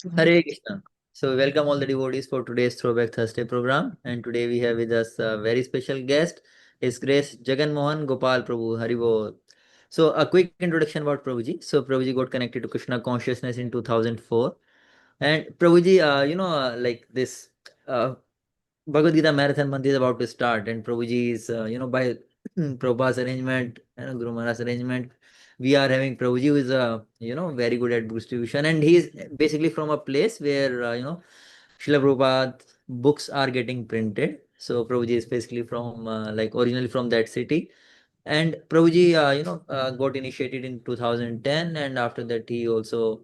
Hare Krishna. So, welcome all the devotees for today's Throwback Thursday program. And today we have with us a very special guest, His Grace Jaganmohan Gopal Prabhu Haribo. So, a quick introduction about Prabhuji. So, Prabhuji got connected to Krishna consciousness in 2004. And Prabhuji, like this uh, Bhagavad Gita Marathon month is about to start, and Prabhuji is, by Prabhupada's arrangement, Guru Maharaj's arrangement, we are having Prabhuji who is, very good at book distribution, and he is basically from a place where, Srila Prabhupada books are getting printed. So Prabhuji is basically from, originally from that city, and Prabhuji, got initiated in 2010, and after that he also,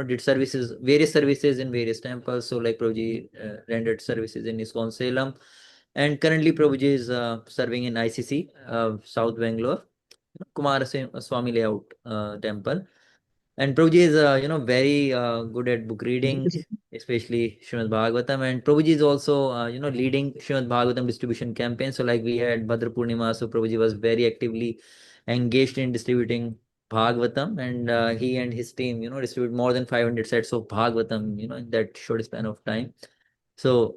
did services, various services in various temples. So like Prabhuji rendered services in Iskcon Salem, and currently Prabhuji is serving in ICC, South Bangalore, Kumar Swami Layout temple. And Prabhuji is, very good at book reading, especially Srimad Bhagavatam. And Prabhuji is also, leading Srimad Bhagavatam distribution campaign. So like we had Bhadra Purnima, so Prabhuji was very actively engaged in distributing Bhagavatam. And he and his team, distribute more than 500 sets of Bhagavatam, in that short span of time. So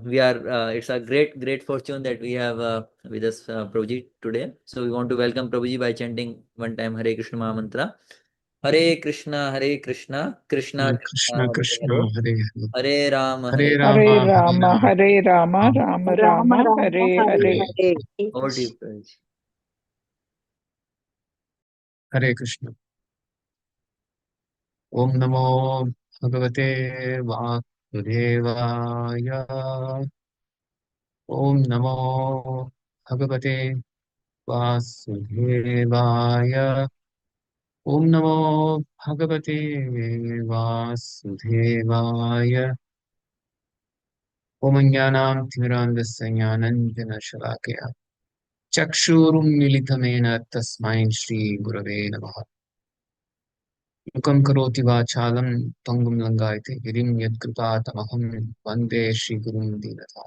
it's a great fortune that we have with us Prabhuji today. So we want to welcome Prabhuji by chanting one time Hare Krishna Maha Mantra. Hare Krishna, Krishna Hare Krishna, Krishna, Hare Krishna, Hare, Hare Hare. Hare Rama, Hare Hare Hare Rama, Hare Rama, Rama, Hare Rama, Rama Rama Rama, Rama Hare Hare Hare. Hare. over to you, Prabhuji. Hare Krishna. Om Namo Bhagavate Vasudevaya. Om Namo Bhagavate Vasudevaya. Om Namo Bhagavate Vasudevaya. Om Jnanam Timirandasya Jnananjana Shalakaya. Chakshurum Militamena Tasmai Shri Gurave Namaha. Mukam karoti vachalam tangum langayate girim yadkripatamaham vande Shri Gurum Dinata.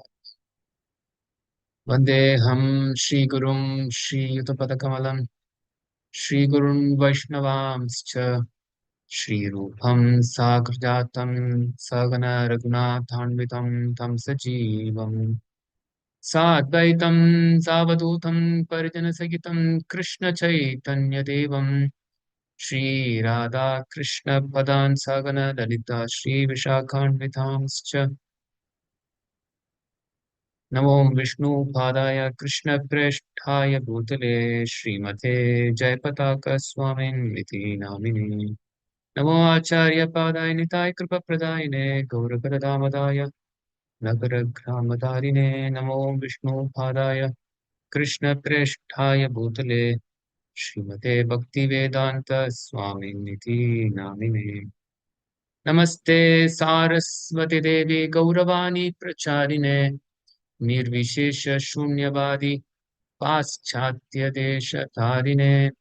Vande ham Shri Gurum Shri Yutapadakamalam Shri Gurum Vaishnavamscha Shri Rupam Sagrajatam Sagana Raghunathanvitam Tam Sajivam Sadvaitam Savadutam Parijana Sagitam Krishna Chaitanya Devam Shri Radha Krishna Padan Sagana Lalita Shri Vishakhanvithams Namo Vishnu Padaya Krishna Preshthaya Bhutale Srimate Jayapataka Swamin Niti Namini Namo Acharya Padaya Nitai Kripa Pradayane Gaurapadadamadaya Nagaragramadharine Namo Vishnu Padaya Krishna Preshthaya Bhutale Srimate Bhakti Vedanta Swamin Niti Namine Namaste Saraswati Devi Gauravani Pracharine Nirvishesha Shunyavadi Paschatya Desha Tarine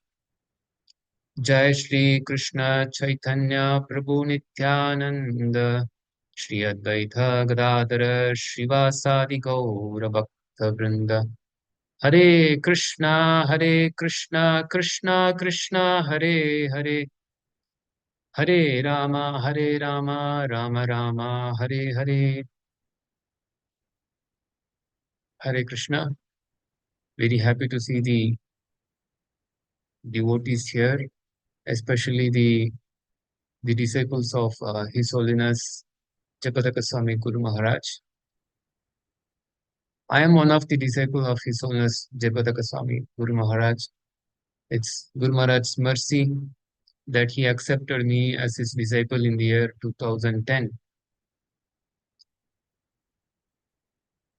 Jai Shri Krishna Chaitanya Prabhu Nityananda Shri Advaita Gadadhara Shivasadi Gaura Bhakta Vrinda Hare Krishna Krishna Krishna Hare Hare Hare Rama Rama Rama Hare Hare. Hare Krishna. Very happy to see the devotees here, especially the disciples of His Holiness Jayapataka Swami Guru Maharaj. I am one of the disciples of His Holiness Jayapataka Swami Guru Maharaj. It's Guru Maharaj's mercy that he accepted me as his disciple in the year 2010.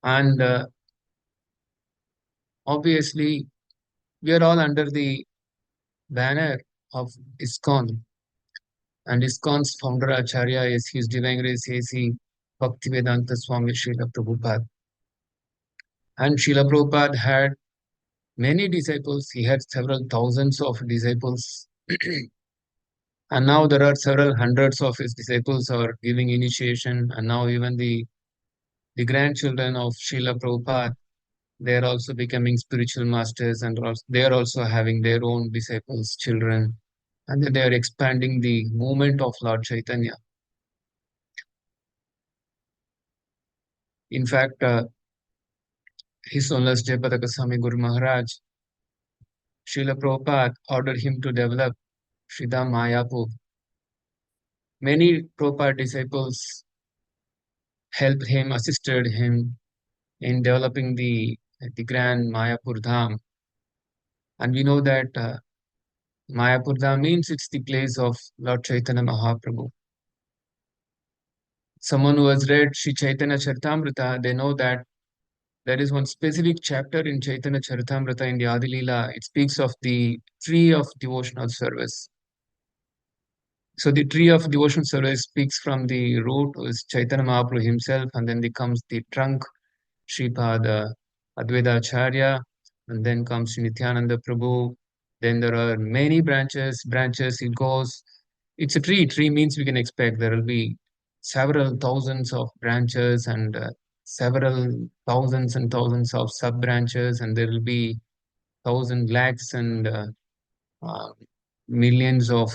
And obviously, we are all under the banner of Iskcon. And Iskcon's founder Acharya is His Divine Grace A.C. Bhaktivedanta Swami Srila Prabhupad. And Srila Prabhupada had many disciples. He had several thousands of disciples. And now there are several hundreds of his disciples are giving initiation. And now even the grandchildren of Srila Prabhupada, they are also becoming spiritual masters and they are also having their own disciples, children. And then they are expanding the movement of Lord Chaitanya. In fact, His Holiness Jayapataka Swami Guru Maharaj, Srila Prabhupada ordered him to develop Sridham Mayapur. Many Prabhupada disciples helped him, assisted him in developing the grand Mayapur Dham. And we know that Mayapur Dham means it's the place of Lord Chaitanya Mahaprabhu. Someone who has read Sri Chaitanya Charitamrita, they know that there is one specific chapter in Chaitanya Charitamrita in the Adi Leela. It speaks of the tree of devotional service. So the tree of devotional service speaks from the root, is Chaitanya Mahaprabhu himself, and then comes the trunk, Sripada Advaita Acharya, and then comes Sri Nityananda Prabhu. Then there are many branches it goes. It's a tree. Tree means we can expect there will be several thousands of branches and several thousands and thousands of sub branches, and there will be thousand lakhs and uh, millions of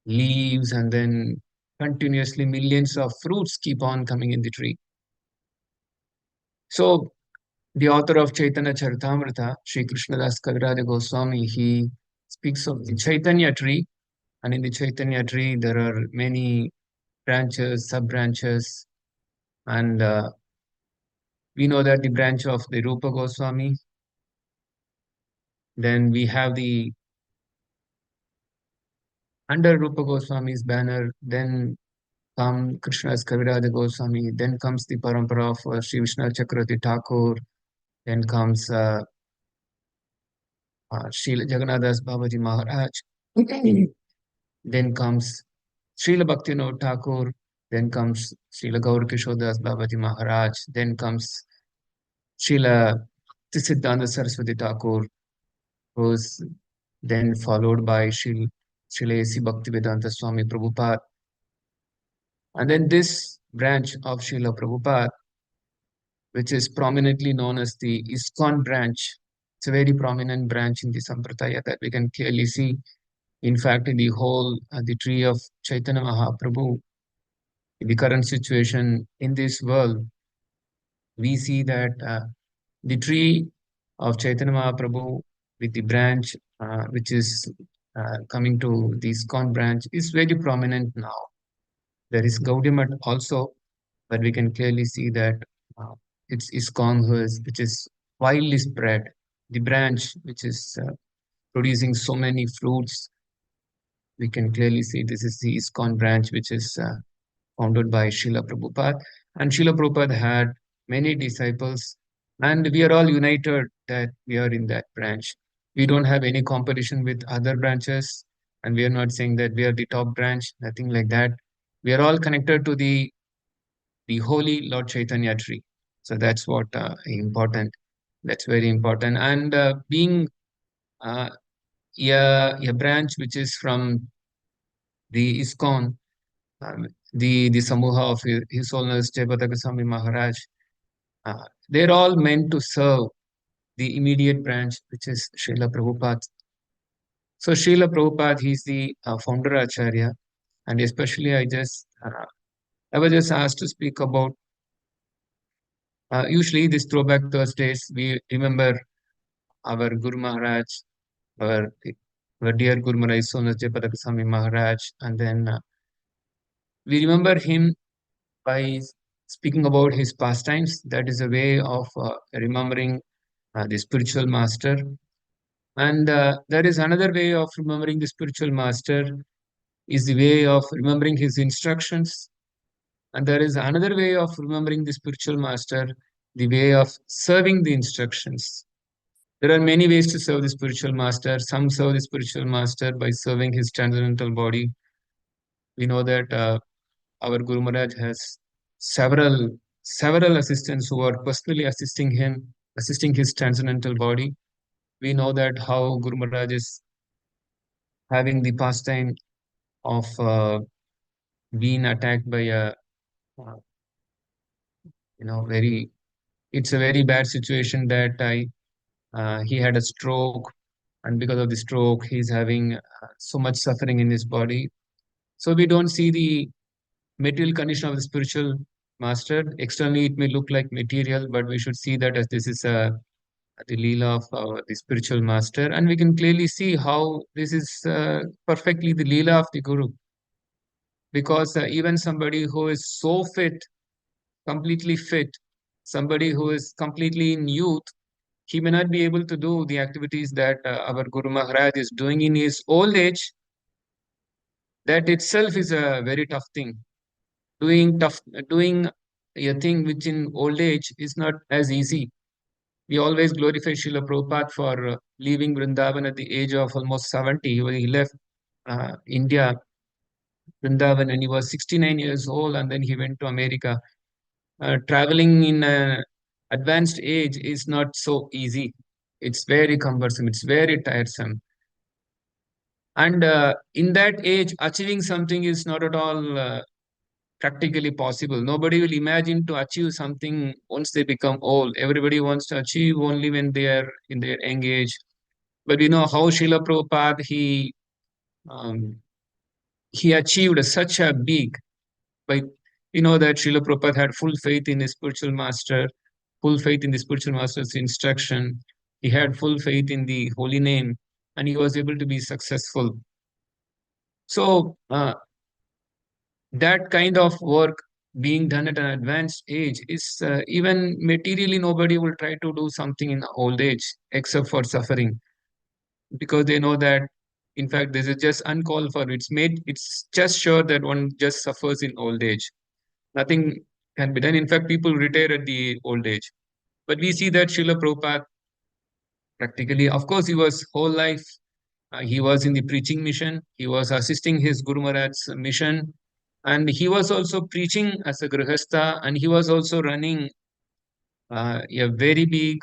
leaves, and then continuously millions of fruits keep on coming in the tree. So the author of Chaitanya Charitamrita, Sri Krishnadas Kaviraj Goswami, he speaks of the Chaitanya tree, and in the Chaitanya tree there are many branches, sub branches, and we know that the branch of the Rupa Goswami. Then we have the under Rupa Goswami's banner. Then come Krishnadas Kaviraj Goswami. Then comes the parampara of Sri Vishnu Chakravarti Thakur. Then comes Srila Jagannadas Babaji Maharaj. Then comes Srila Bhaktivinoda Thakur. Then comes Srila Gaur Kishodas Babaji Maharaj. Then comes Srila Siddhanta Saraswati Thakur, who's then followed by Srila A.C. Bhaktivedanta Swami Prabhupada. And then this branch of Srila Prabhupada, which is prominently known as the Iskcon branch. It's a very prominent branch in the Sampradaya that we can clearly see. In fact, in the whole, the tree of Chaitanya Mahaprabhu, in the current situation in this world, we see that the tree of Chaitanya Mahaprabhu with the branch, which is coming to the Iskcon branch, is very prominent now. There is Gaudiya Math also, but we can clearly see that uh, it's Iskcon which is widely spread. The branch which is producing so many fruits, we can clearly see this is the Iskcon branch which is founded by Srila Prabhupada. And Srila Prabhupada had many disciples, and we are all united that we are in that branch. We don't have any competition with other branches, and we are not saying that we are the top branch, nothing like that. We are all connected to the holy Lord Chaitanya tree. So that's what important. That's very important. And being uh, a branch which is from the Iskcon, the Samuha of His Holiness Jayapataka Swami Maharaj, they're all meant to serve the immediate branch, which is Srila Prabhupada. So Srila Prabhupada, he's the founder Acharya, and especially I was just asked to speak about. Usually, this Throwback Thursdays, we remember our Guru Maharaj, our, our dear Guru Maharaj, Sonas Jayapataka Swami Maharaj, and then we remember him by speaking about his pastimes. That is a way of remembering the spiritual master. And there is another way of remembering the spiritual master is the way of remembering his instructions. And there is another way of remembering the spiritual master, the way of serving the instructions. There are many ways to serve the spiritual master. Some serve the spiritual master by serving his transcendental body. We know that our Guru Maharaj has several assistants who are personally assisting him, assisting his transcendental body. We know that how Guru Maharaj is having the pastime of being attacked by a uh, very it's a very bad situation that he had a stroke, and because of the stroke he's having so much suffering in his body. So we don't see the material condition of the spiritual master. Externally, it may look like material, but we should see that as this is the Leela of the spiritual master. And we can clearly see how this is perfectly the Leela of the Guru. Because even somebody who is so fit, completely fit, somebody who is completely in youth, he may not be able to do the activities that our Guru Maharaj is doing in his old age. That itself is a very tough thing. Doing a thing which in old age is not as easy. We always glorify Srila Prabhupada for leaving Vrindavan at the age of almost 70. When he left India, Vrindavan, when he was 69 years old, and then he went to America. Traveling in an advanced age is not so easy. It's very cumbersome. It's very tiresome. And in that age, achieving something is not at all practically possible. Nobody will imagine to achieve something once they become old. Everybody wants to achieve only when they are in their young age. But we know how Srila Prabhupada, um, he achieved such a big, by, we know that Srila Prabhupada had full faith in his spiritual master, full faith in the spiritual master's instruction. He had full faith in the holy name, and he was able to be successful. So, that kind of work being done at an advanced age is even materially nobody will try to do something in old age except for suffering, because they know that in fact this is just uncalled for. It's just sure that one just suffers in old age. Nothing can be done. In fact, people retire at the old age. But we see that Srila Prabhupada practically, of course, he was whole life. He was in the preaching mission. He was assisting his Guru Maharaj's mission. And he was also preaching as a Grihastha, and he was also running a very big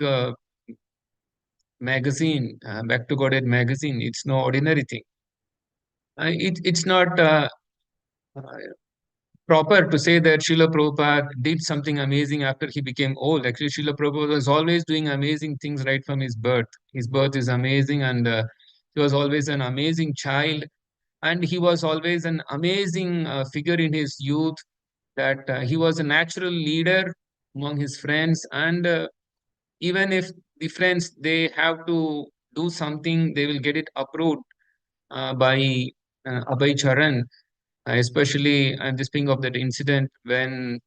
magazine, Back to Godhead magazine. It's no ordinary thing. It's not uh, proper to say that Srila Prabhupada did something amazing after he became old. Actually, Srila Prabhupada was always doing amazing things right from his birth. His birth is amazing, and he was always an amazing child, and he was always an amazing figure in his youth. That he was a natural leader among his friends, and even if the friends they have to do something, they will get it approved by Abhay Charan. Especially, I'm just thinking of that incident when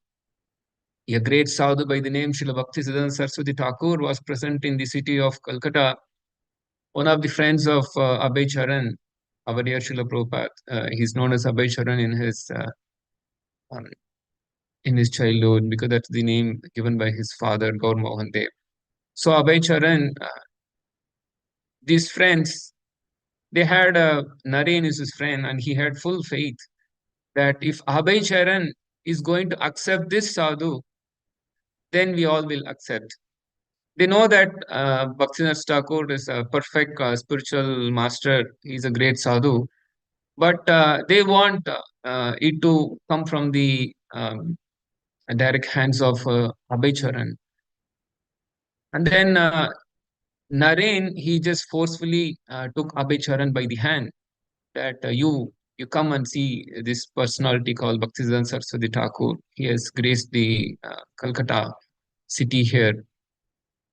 a great sadhu by the name Srila Bhaktisiddhanta Saraswati Thakur was present in the city of Calcutta. One of the friends of Abhay Charan, our dear Srila Prabhupada, he's known as Abhay Charan um, in his childhood because that's the name given by his father, Gaur Mohan Dev. So Abhay Charan, these friends, they had Naren is his friend, and he had full faith that if Abhay Charan is going to accept this sadhu, then we all will accept. They know that Bhaktinath Thakur is a perfect spiritual master. He's a great sadhu, but they want it to come from the direct hands of Abhay Charan. And then Naren, he just forcefully took Abhay Charan by the hand that you come and see this personality called Bhaktisiddhanta Saraswati Thakur. He has graced the Calcutta city here.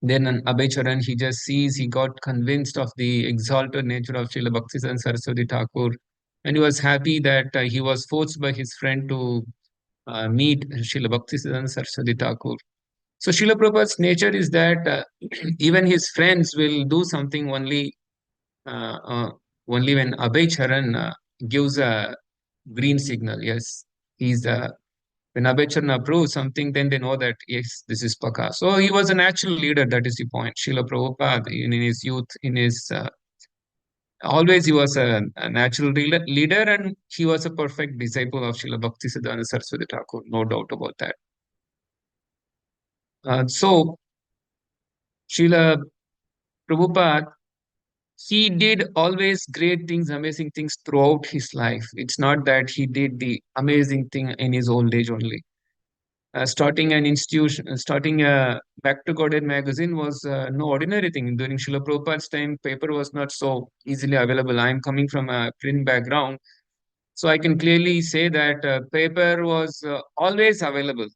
Then an Abhay Charan, he just sees, he got convinced of the exalted nature of Srila Bhaktisiddhanta Saraswati Thakur. And he was happy that he was forced by his friend to meet Srila Bhaktisiddhanta Saraswati Thakur. So Srila Prabhupada's nature is that even his friends will do something uh, uh, only when Abhay Charan gives a green signal. Yes, he's when Abhay Charan approves something, then they know that yes, this is Paka. So he was a natural leader. That is the point. Srila Prabhupada in his youth, in his always he was a natural leader, and he was a perfect disciple of Srila Bhaktisiddhanta Saraswati Thakur. No doubt about that. So Srila Prabhupada, he did always great things, amazing things throughout his life. It's not that he did the amazing thing in his old age only. Starting an institution, starting a Back to Godhead magazine was no ordinary thing. During Srila Prabhupada's time, paper was not so easily available. I'm coming from a print background, so I can clearly say that paper was always available.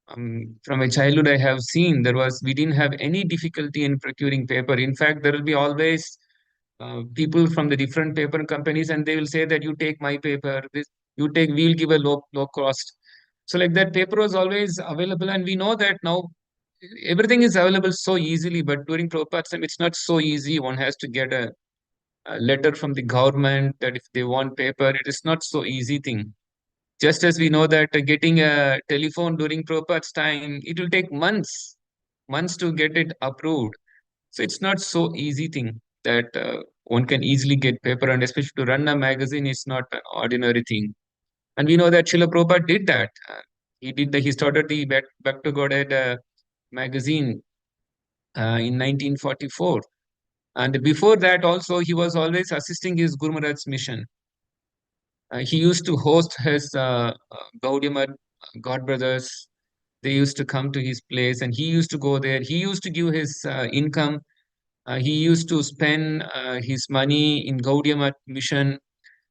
From my childhood, I have seen we didn't have any difficulty in procuring paper. In fact, there will be always people from the different paper companies, and they will say that you take my paper, this you take, we'll give a low cost. So like that, paper was always available, and we know that now everything is available so easily. But during Prabhupada's time, it's not so easy. One has to get a letter from the government that if they want paper, it is not so easy thing. Just as we know that getting a telephone during Prabhupada's time, it will take months to get it approved. So it's not so easy thing that one can easily get paper, and especially to run a magazine is not an ordinary thing. And we know that Srila Prabhupada did that. He started the Back to Godhead magazine in 1944. And before that also, he was always assisting his Guru Maharaj's mission. He used to host his Gaudiya Math God brothers. They used to come to his place, and he used to go there. He used to give his income. He used to spend his money in Gaudiya Math mission.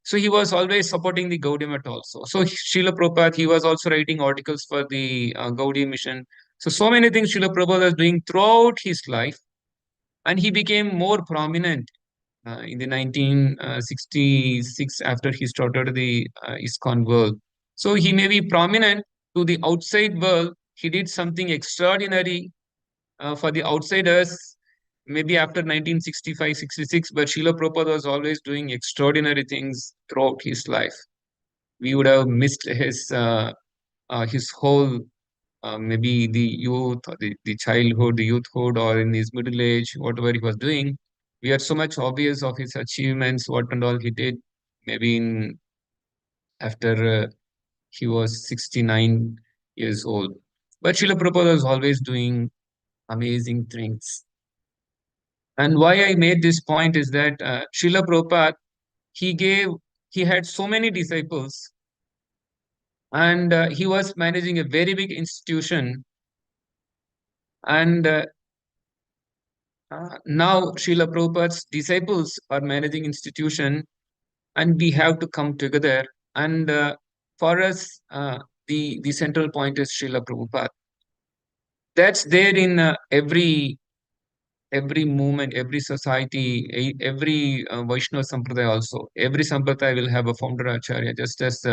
So he was always supporting the Gaudiya Math also. So Srila Prabhupada, he was also writing articles for the Gaudiya mission. So many things Srila Prabhupada was doing throughout his life, and he became more prominent in the 1966 after he started the Iskcon world. So he may be prominent to the outside world. He did something extraordinary for the outsiders, maybe after 1965, 66, but Srila Prabhupada was always doing extraordinary things throughout his life. We would have missed his whole maybe the youth, or the childhood, the youthhood, or in his middle age, whatever he was doing. We are so much obvious of his achievements, what and all he did, maybe in after he was 69 years old. But Srila Prabhupada was always doing amazing things. And why I made this point is that Srila Prabhupada, he gave, he had so many disciples, and he was managing a very big institution. And now Srila Prabhupada's disciples are managing institution, and we have to come together. And for us, the central point is Srila Prabhupada. That's there in every movement, every society, every Vaishnava Sampradaya also. Every Sampradaya will have a founder Acharya, just as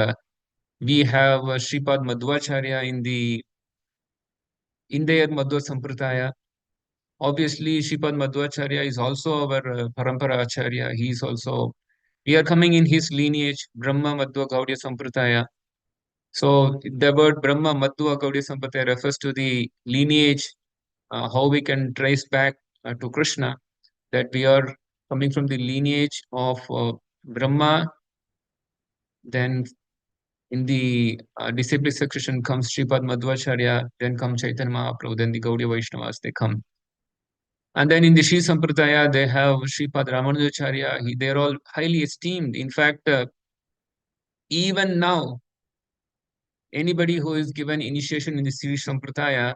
we have Sripad Madhvacharya in their Madhva Sampradaya. Obviously, Sripad Madhvacharya is also our Parampara Acharya. He is also, we are coming in his lineage, Brahma Madhva Gaudiya Sampradaya. So the word Brahma Madhva Gaudiya Sampradaya refers to the lineage, how we can trace back to Krishna, that we are coming from the lineage of Brahma. Then in the disciple succession comes Sripad Madhvacharya, then comes Chaitanya Mahaprabhu, then the Gaudiya Vaishnavas, they come. And then in the Sri Sampradaya, they have Sripad Ramanujacharya. They're all highly esteemed. In fact, even now, anybody who is given initiation in the Sri Sampradaya,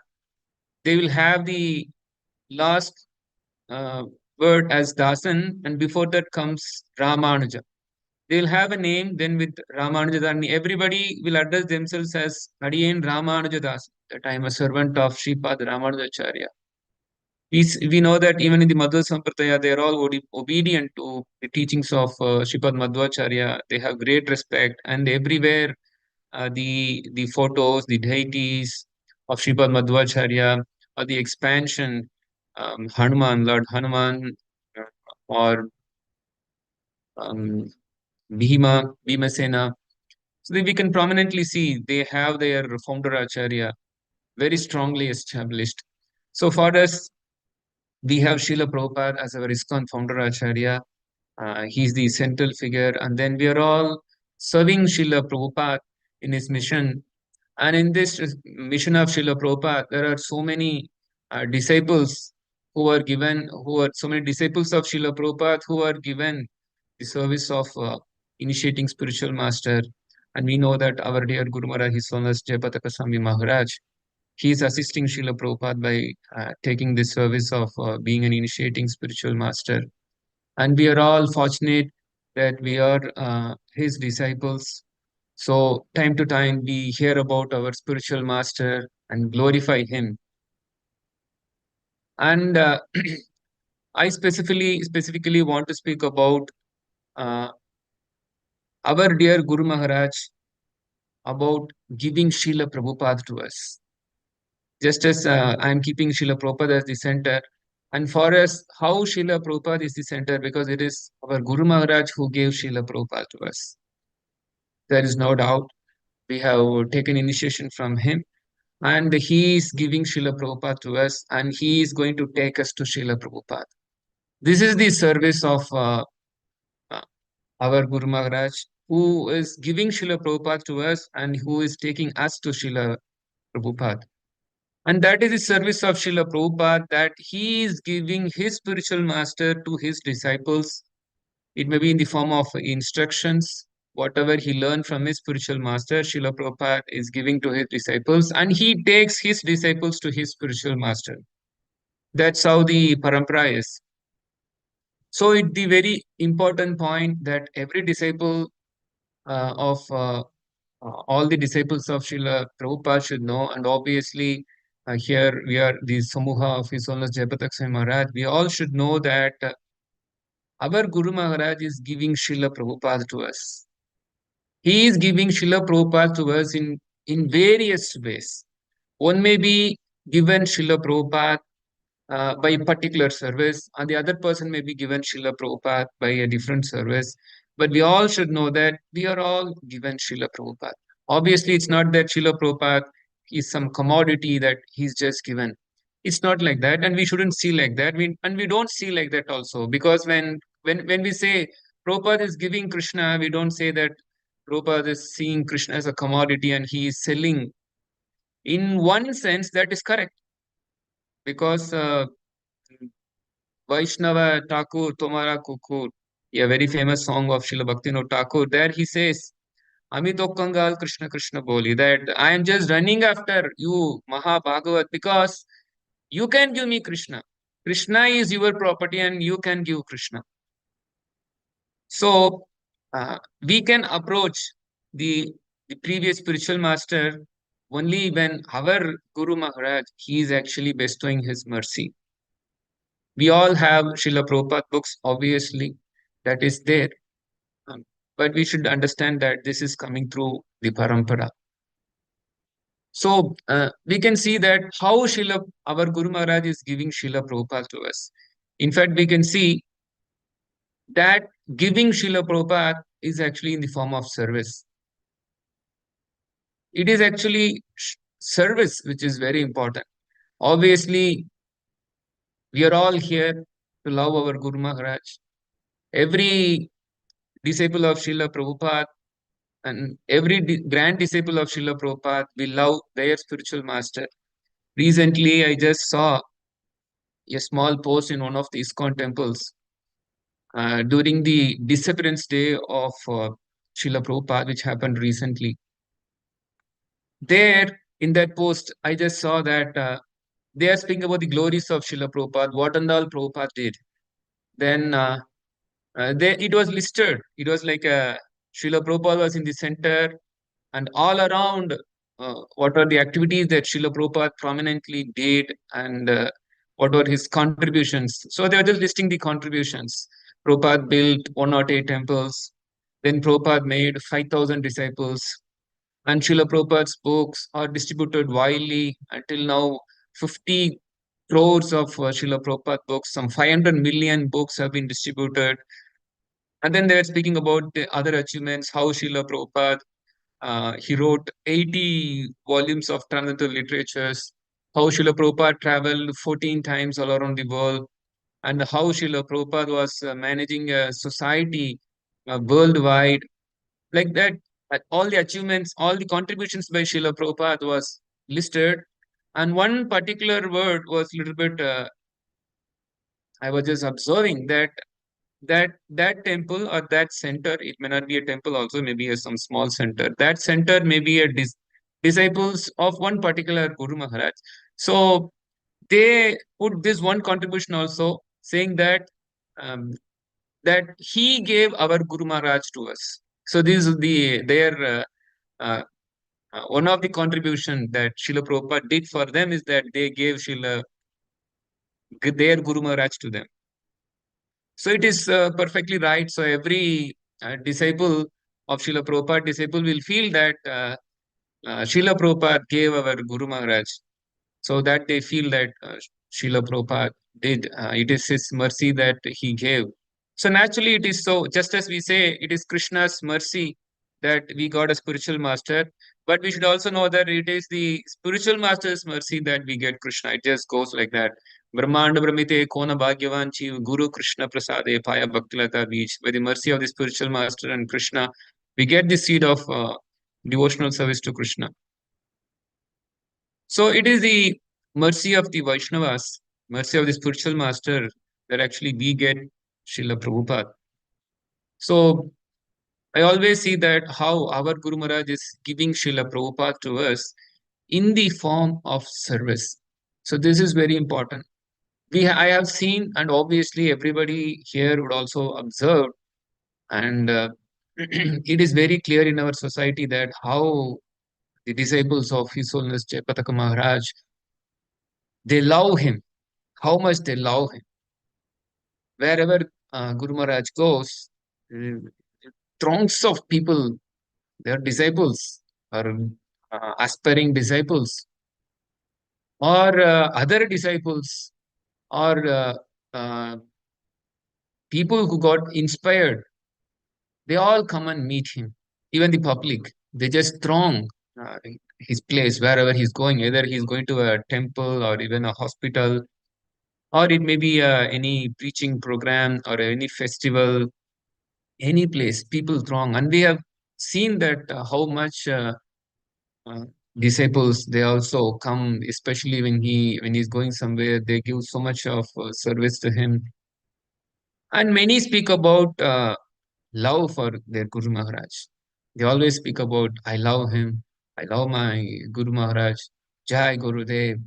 they will have the last uh, word as Dasan, and before that comes Ramanuja. They'll have a name, then with Ramanuja, and everybody will address themselves as Adiyan Ramanuja Das, that I am a servant of Sripad Ramanujacharya. We know that even in the Madhva Sampradaya, they are all obedient to the teachings of Sripad Madhvacharya. They have great respect, and everywhere the photos, the deities of Sripad Madhvacharya, or the expansion, Hanuman, Lord Hanuman, or um, Bhimasena. So we can prominently see they have their founder Acharya very strongly established. So for us, we have Srila Prabhupada as our Iskcon founder Acharya. He's the central figure, and then we are all serving Srila Prabhupada in his mission. And in this mission of Srila Prabhupada, there are so many disciples who are so many disciples of Srila Prabhupada who are given the service of initiating spiritual master. And we know that our dear Guru Maharaj, His Holiness Jayapataka Swami Maharaj, he is assisting Srila Prabhupada by taking this service of being an initiating spiritual master. And we are all fortunate that we are his disciples. So time to time we hear about our spiritual master, and glorify him. And I specifically want to speak about uh, our dear Guru Maharaj, about giving Srila Prabhupada to us. Just as I'm keeping Srila Prabhupada as the center, and for us, how Srila Prabhupada is the center, because it is our Guru Maharaj who gave Srila Prabhupada to us. There is no doubt. We have taken initiation from him, and he is giving Srila Prabhupada to us, and he is going to take us to Srila Prabhupada. This is the service of uh, our Guru Maharaj, who is giving Srila Prabhupada to us and who is taking us to Srila Prabhupada. And that is the service of Srila Prabhupada, that he is giving his spiritual master to his disciples. It may be in the form of instructions, whatever he learned from his spiritual master, Srila Prabhupada is giving to his disciples, and he takes his disciples to his spiritual master. That's how the parampara is. So, the very important point that every disciple of all the disciples of Srila Prabhupada should know, and obviously here we are the Samuha of His Holiness Jayapataka Maharaj, we all should know that our Guru Maharaj is giving Srila Prabhupada to us. He is giving Srila Prabhupada to us in various ways. One may be given Srila Prabhupada by a particular service, and the other person may be given Srila Prabhupada by a different service. But we all should know that we are all given Srila Prabhupada. Obviously, it's not that Srila Prabhupada is some commodity that he's just given. It's not like that, and we shouldn't see like that. And we don't see like that also, because when we say Prabhupada is giving Krishna, we don't say that Prabhupada is seeing Krishna as a commodity and he is selling. In one sense, that is correct, because Vaishnava Thakur Tomara Kukur, a very famous song of Srila Bhaktivinoda Thakur, there he says, Amito Kangal Krishna Krishna Boli, that I am just running after you, Maha Bhagavat, because you can give me Krishna. Krishna is your property and you can give Krishna. So we can approach the previous spiritual master only when our Guru Maharaj, he is actually bestowing his mercy. We all have Srila Prabhupada books, obviously, that is there. Um, but we should understand that this is coming through the parampara. So we can see that how our Guru Maharaj is giving Srila Prabhupada to us. In fact, we can see that giving Srila Prabhupada is actually in the form of service. It is actually service which is very important. Obviously, we are all here to love our Guru Maharaj. Every disciple of Srila Prabhupada and every grand disciple of Srila Prabhupada will love their spiritual master. Recently, I just saw a small post in one of the Iskcon temples during the disappearance day of Srila Prabhupada, which happened recently. There, in that post, I just saw that they are speaking about the glories of Srila Prabhupada, what and all Prabhupada did. Then it was listed. It was like Srila Prabhupada was in the center, and all around what are the activities that Srila Prabhupada prominently did, and what were his contributions. So they were just listing the contributions. Prabhupada built 108 temples, then Prabhupada made 5,000 disciples, and Srila Prabhupada's books are distributed widely until now. 50 crores of Srila Prabhupada books, some 500 million books have been distributed. And then they were speaking about the other achievements, how Srila Prabhupada he wrote 80 volumes of transcendental literatures, how Srila Prabhupada traveled 14 times all around the world, and how Srila Prabhupada was managing a society worldwide. Like that, all the achievements, all the contributions by Srila Prabhupada was listed. And one particular word was a little bit, I was just observing that temple or that center, it may not be a temple also, maybe some small center. That center may be a disciples of one particular Guru Maharaj. So they put this one contribution also, saying that um, that he gave our Guru Maharaj to us. So this is their one of the contribution that Srila Prabhupada did for them is that they gave their Guru Maharaj to them. So it is perfectly right. So every disciple of Srila Prabhupada disciple will feel that Srila Prabhupada gave our Guru Maharaj, so that they feel that Srila Prabhupada did. It is his mercy that he gave. So naturally, it is so. Just as we say, it is Krishna's mercy that we got a spiritual master, but we should also know that it is the spiritual master's mercy that we get Krishna. It just goes like that. Brahmanda Brahmite Kona Bhagyavan Chiv Guru Krishna Prasade Paya Bhaktilata Beach. By the mercy of the spiritual master and Krishna, we get the seed of devotional service to Krishna. So it is the mercy of the Vaishnavas, mercy of the spiritual master, that actually we get Srila Prabhupada. So I always see that how our Guru Maharaj is giving Srila Prabhupada to us in the form of service. So this is very important. I have seen, and obviously everybody here would also observe, and it is very clear in our society that how the disciples of His Holiness Jayapataka Maharaj, they love him, how much they love him. Wherever Guru Maharaj goes, uh, throngs of people, their disciples or aspiring disciples or other disciples or uh, people who got inspired, they all come and meet him. Even the public, they just throng his place wherever he's going, either he's going to a temple or even a hospital, or it may be any preaching program or any festival, any place, people throng. And we have seen that how much uh, disciples, they also come, especially when he's going somewhere, they give so much of service to him. And many speak about love for their Guru Maharaj. They always speak about, I love him, I love my Guru Maharaj, Jai Gurudev.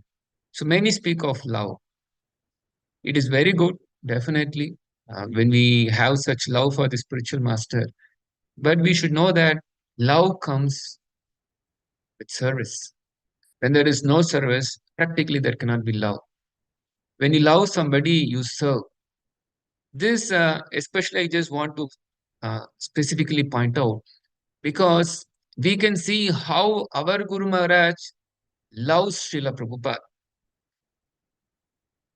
So many speak of love. It is very good, definitely, when we have such love for the spiritual master. But we should know that love comes with service. When there is no service, practically there cannot be love. When you love somebody, you serve. This, especially, I just want to specifically point out, because we can see how our Guru Maharaj loves Srila Prabhupada.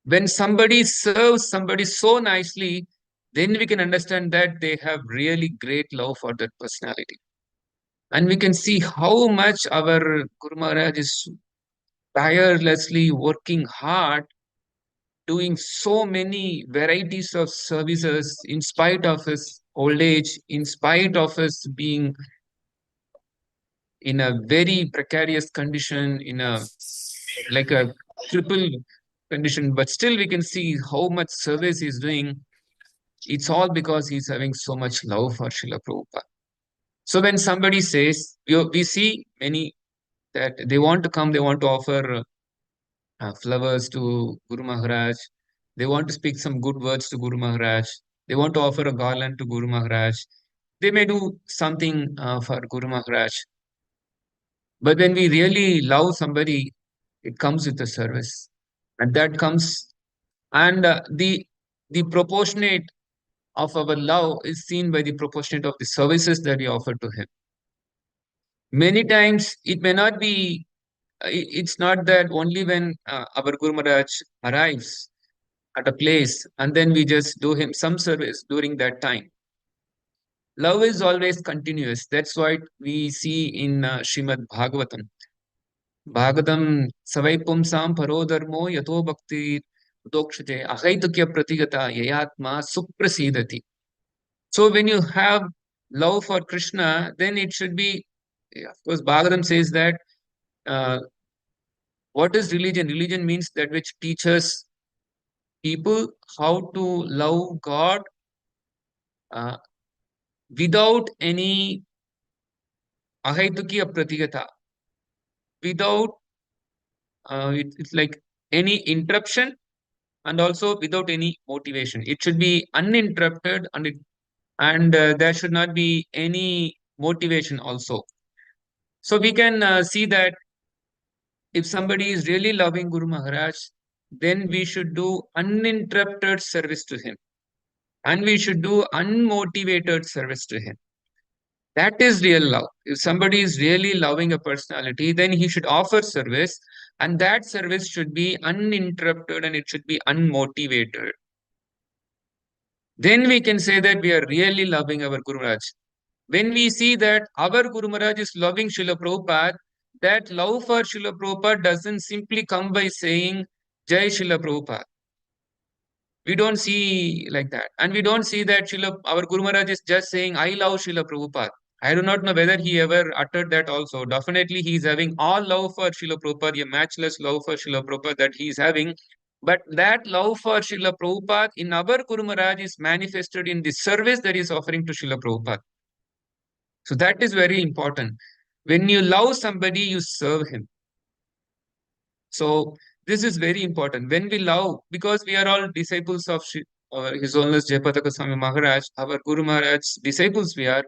When somebody serves somebody so nicely, then we can understand that they have really great love for that personality. And we can see how much our Guru Maharaj is tirelessly working hard, doing so many varieties of services in spite of his old age, in spite of his being in a very precarious condition, in a like a triple condition, but still we can see how much service he's doing. It's all because he's having so much love for Srila Prabhupada. So when somebody says, we see many that they want to come, they want to offer flowers to Guru Maharaj. They want to speak some good words to Guru Maharaj. They want to offer a garland to Guru Maharaj. They may do something for Guru Maharaj. But when we really love somebody, it comes with a service. And that comes, and the proportionate of our love is seen by the proportionate of the services that we offer to him. Many times it may not be, it's not that only when our Guru Maharaj arrives at a place and then we just do him some service during that time. Love is always continuous. That's what we see in Srimad Bhagavatam. Bhagavatam savai pumsam parodharmo yato bhakti dokshate ahaitukya pratigata yayatma suprasidati. So when you have love for Krishna, then it should be, of course, Bhagavatam says that uh, what is religion? Religion means that which teaches people how to love God uh, without any ahaituki pratigata, without it's like any interruption, and also without any motivation. It should be uninterrupted, and there should not be any motivation also. So we can see that if somebody is really loving Guru Maharaj, then we should do uninterrupted service to him, and we should do unmotivated service to him. That is real love. If somebody is really loving a personality, then he should offer service, and that service should be uninterrupted and it should be unmotivated. Then we can say that we are really loving our Guru Maharaj. When we see that our Guru Maharaj is loving Srila Prabhupada, that love for Srila Prabhupada doesn't simply come by saying Jai Srila Prabhupada. We don't see like that. And we don't see that our Guru Maharaj is just saying, I love Srila Prabhupada. I do not know whether he ever uttered that also. Definitely, he is having all love for Srila Prabhupada, a matchless love for Srila Prabhupada that he is having. But that love for Srila Prabhupada in our Guru Maharaj is manifested in the service that he is offering to Srila Prabhupada. So that is very important. When you love somebody, you serve him. So this is very important. When we love, because we are all disciples of His Holiness Jayapataka Swami Maharaj, our Guru Maharaj's disciples we are.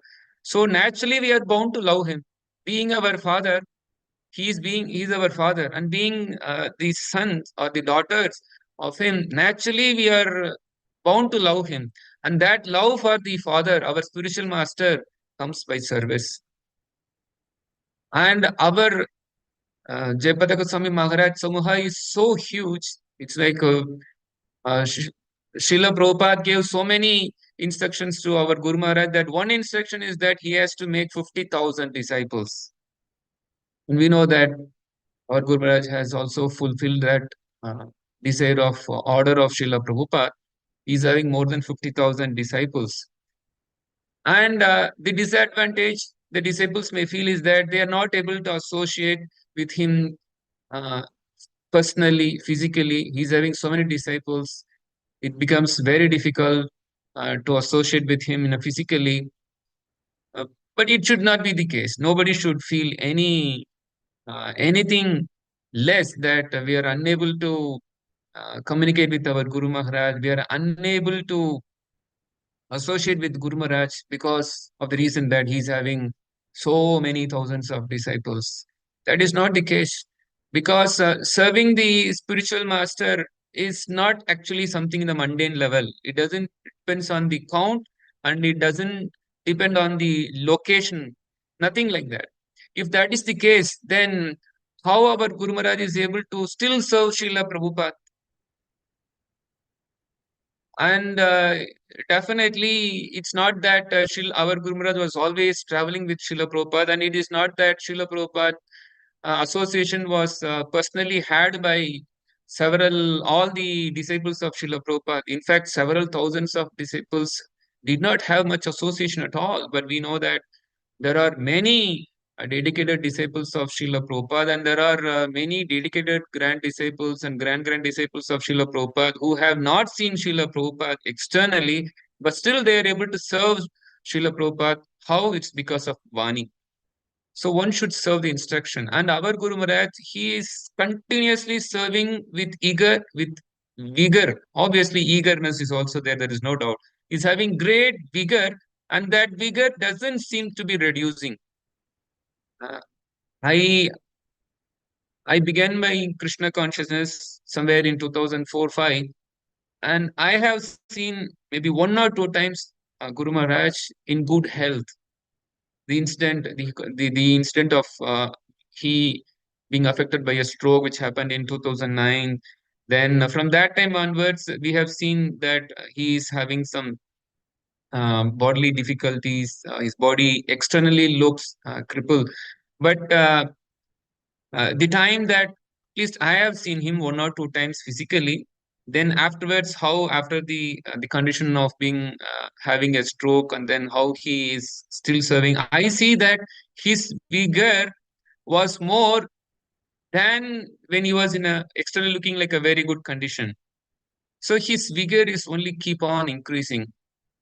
So naturally we are bound to love him. Being our father, he is our father, and being the sons or the daughters of him, naturally we are bound to love him. And that love for the father, our spiritual master, comes by service. And our Jayapataka Swami Maharaj Samuha is so huge. It's like Srila Prabhupada gave so many instructions to our Guru Maharaj that one instruction is that he has to make 50,000 disciples. And we know that our Guru Maharaj has also fulfilled that uh, desire of order of Srila Prabhupada. He's having more than 50,000 disciples. And the disadvantage the disciples may feel is that they are not able to associate with him uh, personally, physically. He's having so many disciples. It becomes very difficult to associate with him in a physically. Uh, but it should not be the case. Nobody should feel anything less that we are unable to communicate with our Guru Maharaj. We are unable to associate with Guru Maharaj because of the reason that he's having so many thousands of disciples. That is not the case, because serving the spiritual master is not actually something in the mundane level. It doesn't depends on the count, and it doesn't depend on the location, nothing like that. If that is the case, then how our Guru Maharaj is able to still serve Srila Prabhupada? And definitely, it's not that our Guru Maharaj was always traveling with Srila Prabhupada, and it is not that Srila Prabhupada association was personally had by all the disciples of Srila Prabhupada. In fact, several thousands of disciples did not have much association at all, but we know that there are many dedicated disciples of Srila Prabhupada, and there are many dedicated grand disciples and grand disciples of Srila Prabhupada who have not seen Srila Prabhupada externally, but still they are able to serve Srila Prabhupada. How? It's because of Vani. So one should serve the instruction. And our Guru Maharaj, he is continuously serving with vigor. Obviously, eagerness is also there, there is no doubt. He's having great vigor, and that vigor doesn't seem to be reducing. Uh, I I began my Krishna consciousness somewhere in 2004-5, and I have seen maybe one or two times Guru Maharaj in good health. The incident of he being affected by a stroke which happened in 2009. Then from that time onwards, we have seen that he is having some bodily difficulties. His body externally looks crippled, but the time that at least I have seen him one or two times physically. Then afterwards, how after the condition of being having a stroke, and then how he is still serving, I see that his vigor was more than when he was in a externally looking like a very good condition. So his vigor is only keep on increasing.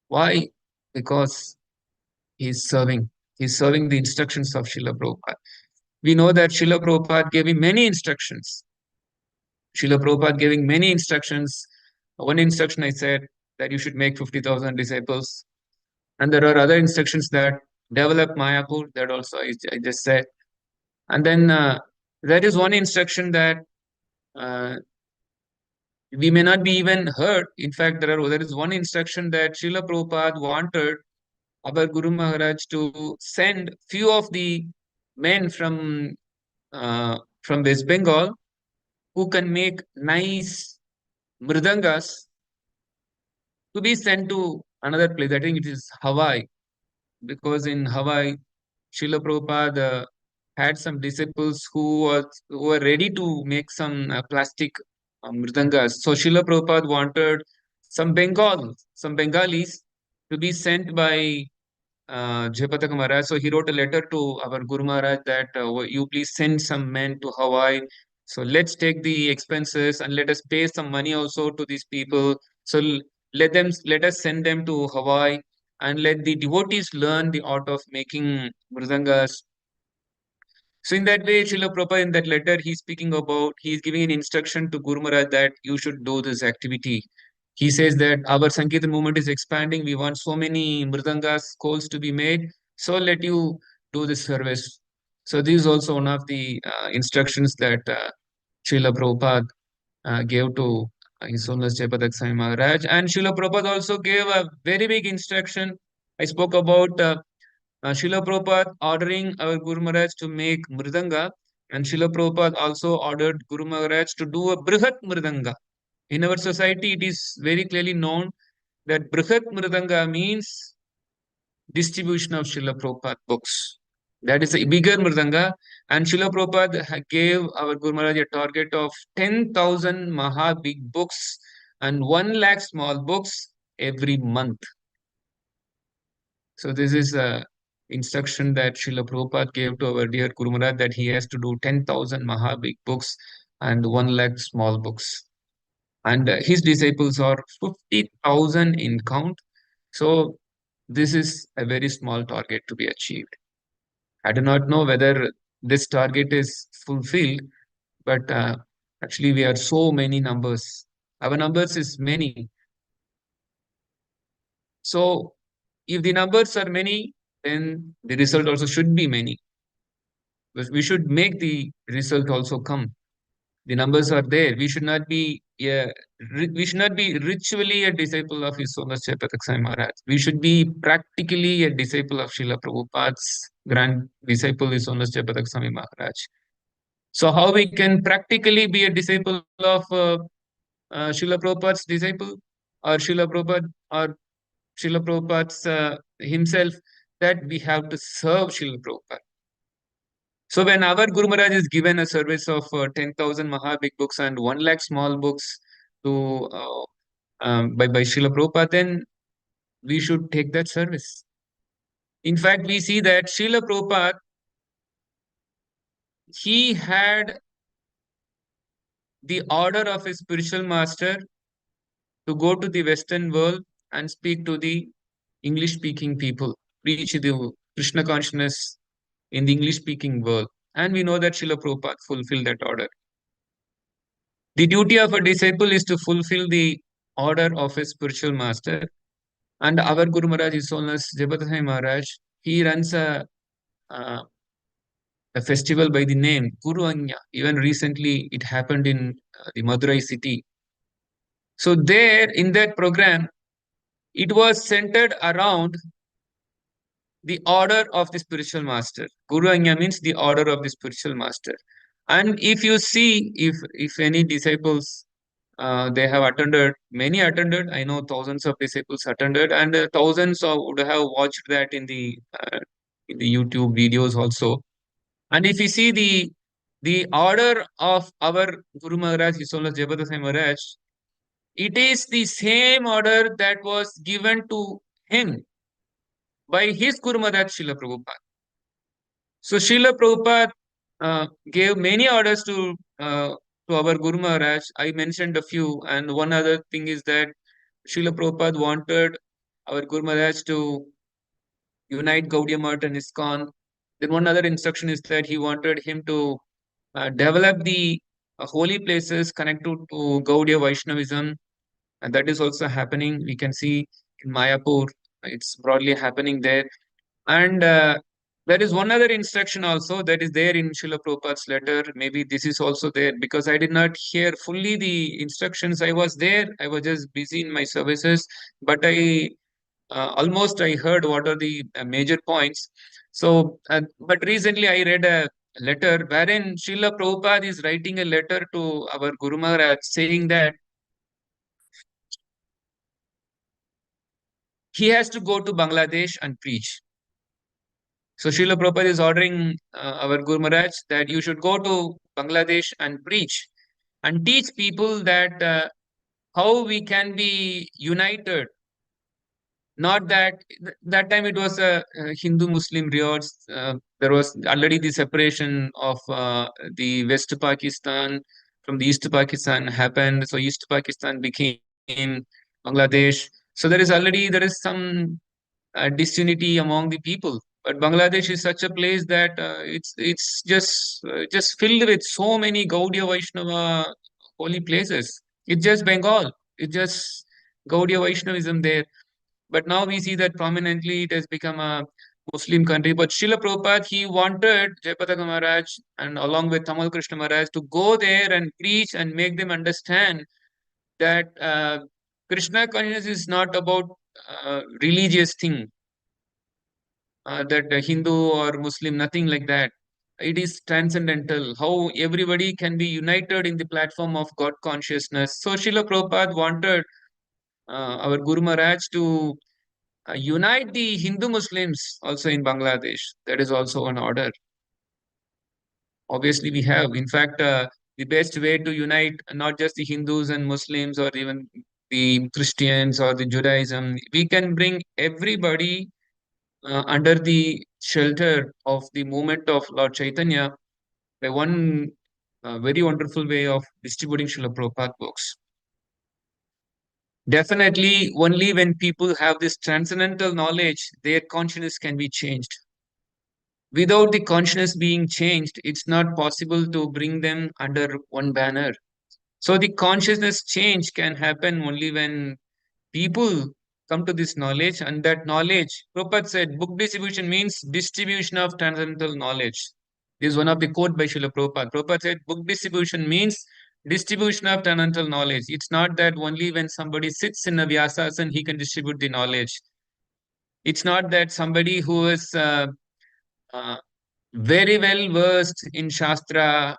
Why? Because he's serving. He's serving the instructions of Srila Prabhupada. We know that Srila Prabhupada gave him many instructions. Srila Prabhupada giving many instructions. One instruction I said that you should make 50,000 disciples. And there are other instructions that develop Mayapur, that also I just said. And then there is one instruction that uh, we may not be even heard. In fact, there is one instruction that Srila Prabhupada wanted our Guru Maharaj to send few of the men from West Bengal who can make nice mridangas to be sent to another place. I think it is Hawaii, because in Hawaii, Srila Prabhupada had some disciples who were ready to make some plastic mridangas. So Srila Prabhupada wanted some Bengalis to be sent by Jayapataka Maharaj. So he wrote a letter to our Guru Maharaj that you please send some men to Hawaii. So let's take the expenses and let us pay some money also to these people. So let us send them to Hawaii and let the devotees learn the art of making mridangas. So in that way, Srila Prabhupada in that letter, he's giving an instruction to Guru Maharaj that you should do this activity. He says that our Sankirtan movement is expanding. We want so many mridangas, skulls to be made. So let you do this service. So this is also one of the instructions that Srila Prabhupada gave to His Holiness Jayapatak Swami Maharaj. And Srila Prabhupada also gave a very big instruction. I spoke about Srila Prabhupada ordering our Guru Maharaj to make mridanga, and Srila Prabhupada also ordered Guru Maharaj to do a Brihat Mridanga. In our society, it is very clearly known that Brihat Mridanga means distribution of Srila Prabhupada books. That is a bigger Mridanga, and Srila Prabhupada gave our Guru Maharaj a target of 10,000 Maha big books and 1 lakh small books every month. So this is a instruction that Srila Prabhupada gave to our dear Guru Maharaj, that he has to do 10,000 Maha big books and 1 lakh small books. And his disciples are 50,000 in count. So this is a very small target to be achieved. I do not know whether this target is fulfilled, but actually we are so many numbers. Our numbers is many. So if the numbers are many, then the result also should be many. We should make the result also come. The numbers are there. We should not be ritually a disciple of His Holiness Jayapatak Sai Maharaj. We should be practically a disciple of Srila Prabhupada's grand disciple, His Holiness Jayapatak Swami Maharaj. So how we can practically be a disciple of Srila Prabhupada's disciple, or Srila Prabhupada's himself, that we have to serve Srila Prabhupada. So when our Guru Maharaj is given a service of 10,000 Maha big books and 1 lakh small books to by Srila Prabhupada, then we should take that service. In fact, we see that Srila Prabhupada, he had the order of a spiritual master to go to the Western world and speak to the English speaking people, preach the Krishna consciousness in the English speaking world. And we know that Srila Prabhupada fulfilled that order. The duty of a disciple is to fulfill the order of a spiritual master. And our Guru Maharaj, His Holiness Jayapataka Maharaj, he runs uh, a festival by the name Guru Anya. Even recently, it happened in the Madurai city. So there, in that program, it was centered around the order of the spiritual master. Guru Anya means the order of the spiritual master. And if you see, if any disciples they have attended, many attended, I know thousands of disciples attended, and thousands of would have watched that in the YouTube videos also. And if you see the order of our Guru Maharaj, His Holiness Jayapataka Sai Maharaj, it is the same order that was given to him by his Guru Maharaj Srila Prabhupada. So Srila Prabhupada gave many orders to our Guru Maharaj. I mentioned a few, and one other thing is that Srila Prabhupada wanted our Guru Maharaj to unite Gaudiya Math and Iskcon. Then one other instruction is that he wanted him to develop the holy places connected to Gaudiya Vaishnavism, and that is also happening. We can see in Mayapur, it's broadly happening there. And There is one other instruction also that is there in Srila Prabhupada's letter. Maybe this is also there because I did not hear fully the instructions. I was there. I was just busy in my services, but I almost I heard what are the major points. So, but recently I read a letter wherein Srila Prabhupada is writing a letter to our Guru Maharaj saying that he has to go to Bangladesh and preach. So Srila Prabhupada is ordering our Guru Maharaj that you should go to Bangladesh and preach and teach people that how we can be united. Not that that time it was a, Hindu Muslim riots. There was already the separation of the West Pakistan from the East Pakistan happened. So East Pakistan became Bangladesh. So there is some disunity among the people. But Bangladesh is such a place that it's just filled with so many Gaudiya Vaishnava holy places. It's just Bengal. It's just Gaudiya Vaishnavism there. But now we see that prominently it has become a Muslim country. But Srila Prabhupada, he wanted Jayapataka Maharaj and along with Tamal Krishna Maharaj to go there and preach and make them understand that Krishna consciousness is not about religious thing, that Hindu or Muslim, nothing like that. It is transcendental, how everybody can be united in the platform of God consciousness. So Srila Prabhupada wanted our Guru Maharaj to unite the Hindu Muslims also in Bangladesh. That is also an order. Obviously, we have. In fact, the best way to unite not just the Hindus and Muslims or even the Christians or the Judaism, we can bring everybody under the shelter of the movement of Lord Chaitanya by one very wonderful way of distributing Srila Prabhupada books. Definitely, only when people have this transcendental knowledge, their consciousness can be changed. Without the consciousness being changed, it's not possible to bring them under one banner. So the consciousness change can happen only when people come to this knowledge, and that knowledge, Prabhupada said, book distribution means distribution of transcendental knowledge. This is one of the quote by Srila Prabhupada. Prabhupada said, book distribution means distribution of transcendental knowledge. It's not that only when somebody sits in a vyasasana he can distribute the knowledge. It's not that somebody who is uh, very well versed in Shastra,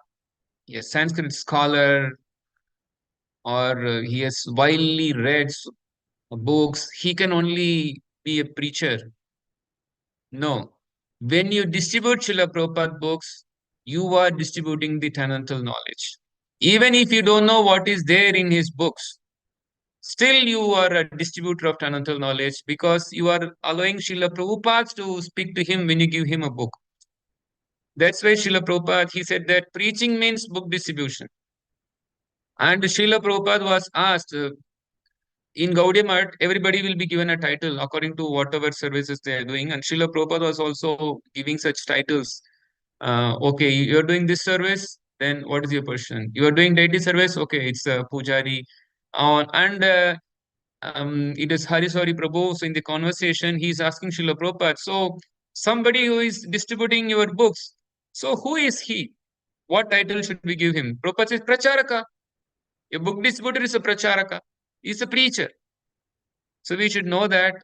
a Sanskrit scholar, or he has widely read books, he can only be a preacher. No. When you distribute Srila Prabhupada books, you are distributing the transcendental knowledge. Even if you don't know what is there in his books, still you are a distributor of transcendental knowledge because you are allowing Srila Prabhupada to speak to him when you give him a book. That's why Srila Prabhupada, he said that preaching means book distribution. And Srila Prabhupada was asked, in Gaudiya Math, everybody will be given a title according to whatever services they are doing. And Srila Prabhupada was also giving such titles. Okay, you're doing this service, then what is your position? You are doing deity service, okay, it's a pujari. And it is Hariswari Prabhu. So in the conversation, he's asking Srila Prabhupada, so somebody who is distributing your books, so who is he? What title should we give him? Prabhupada says, Pracharaka. A book distributor is a Pracharaka. He's a preacher. So we should know that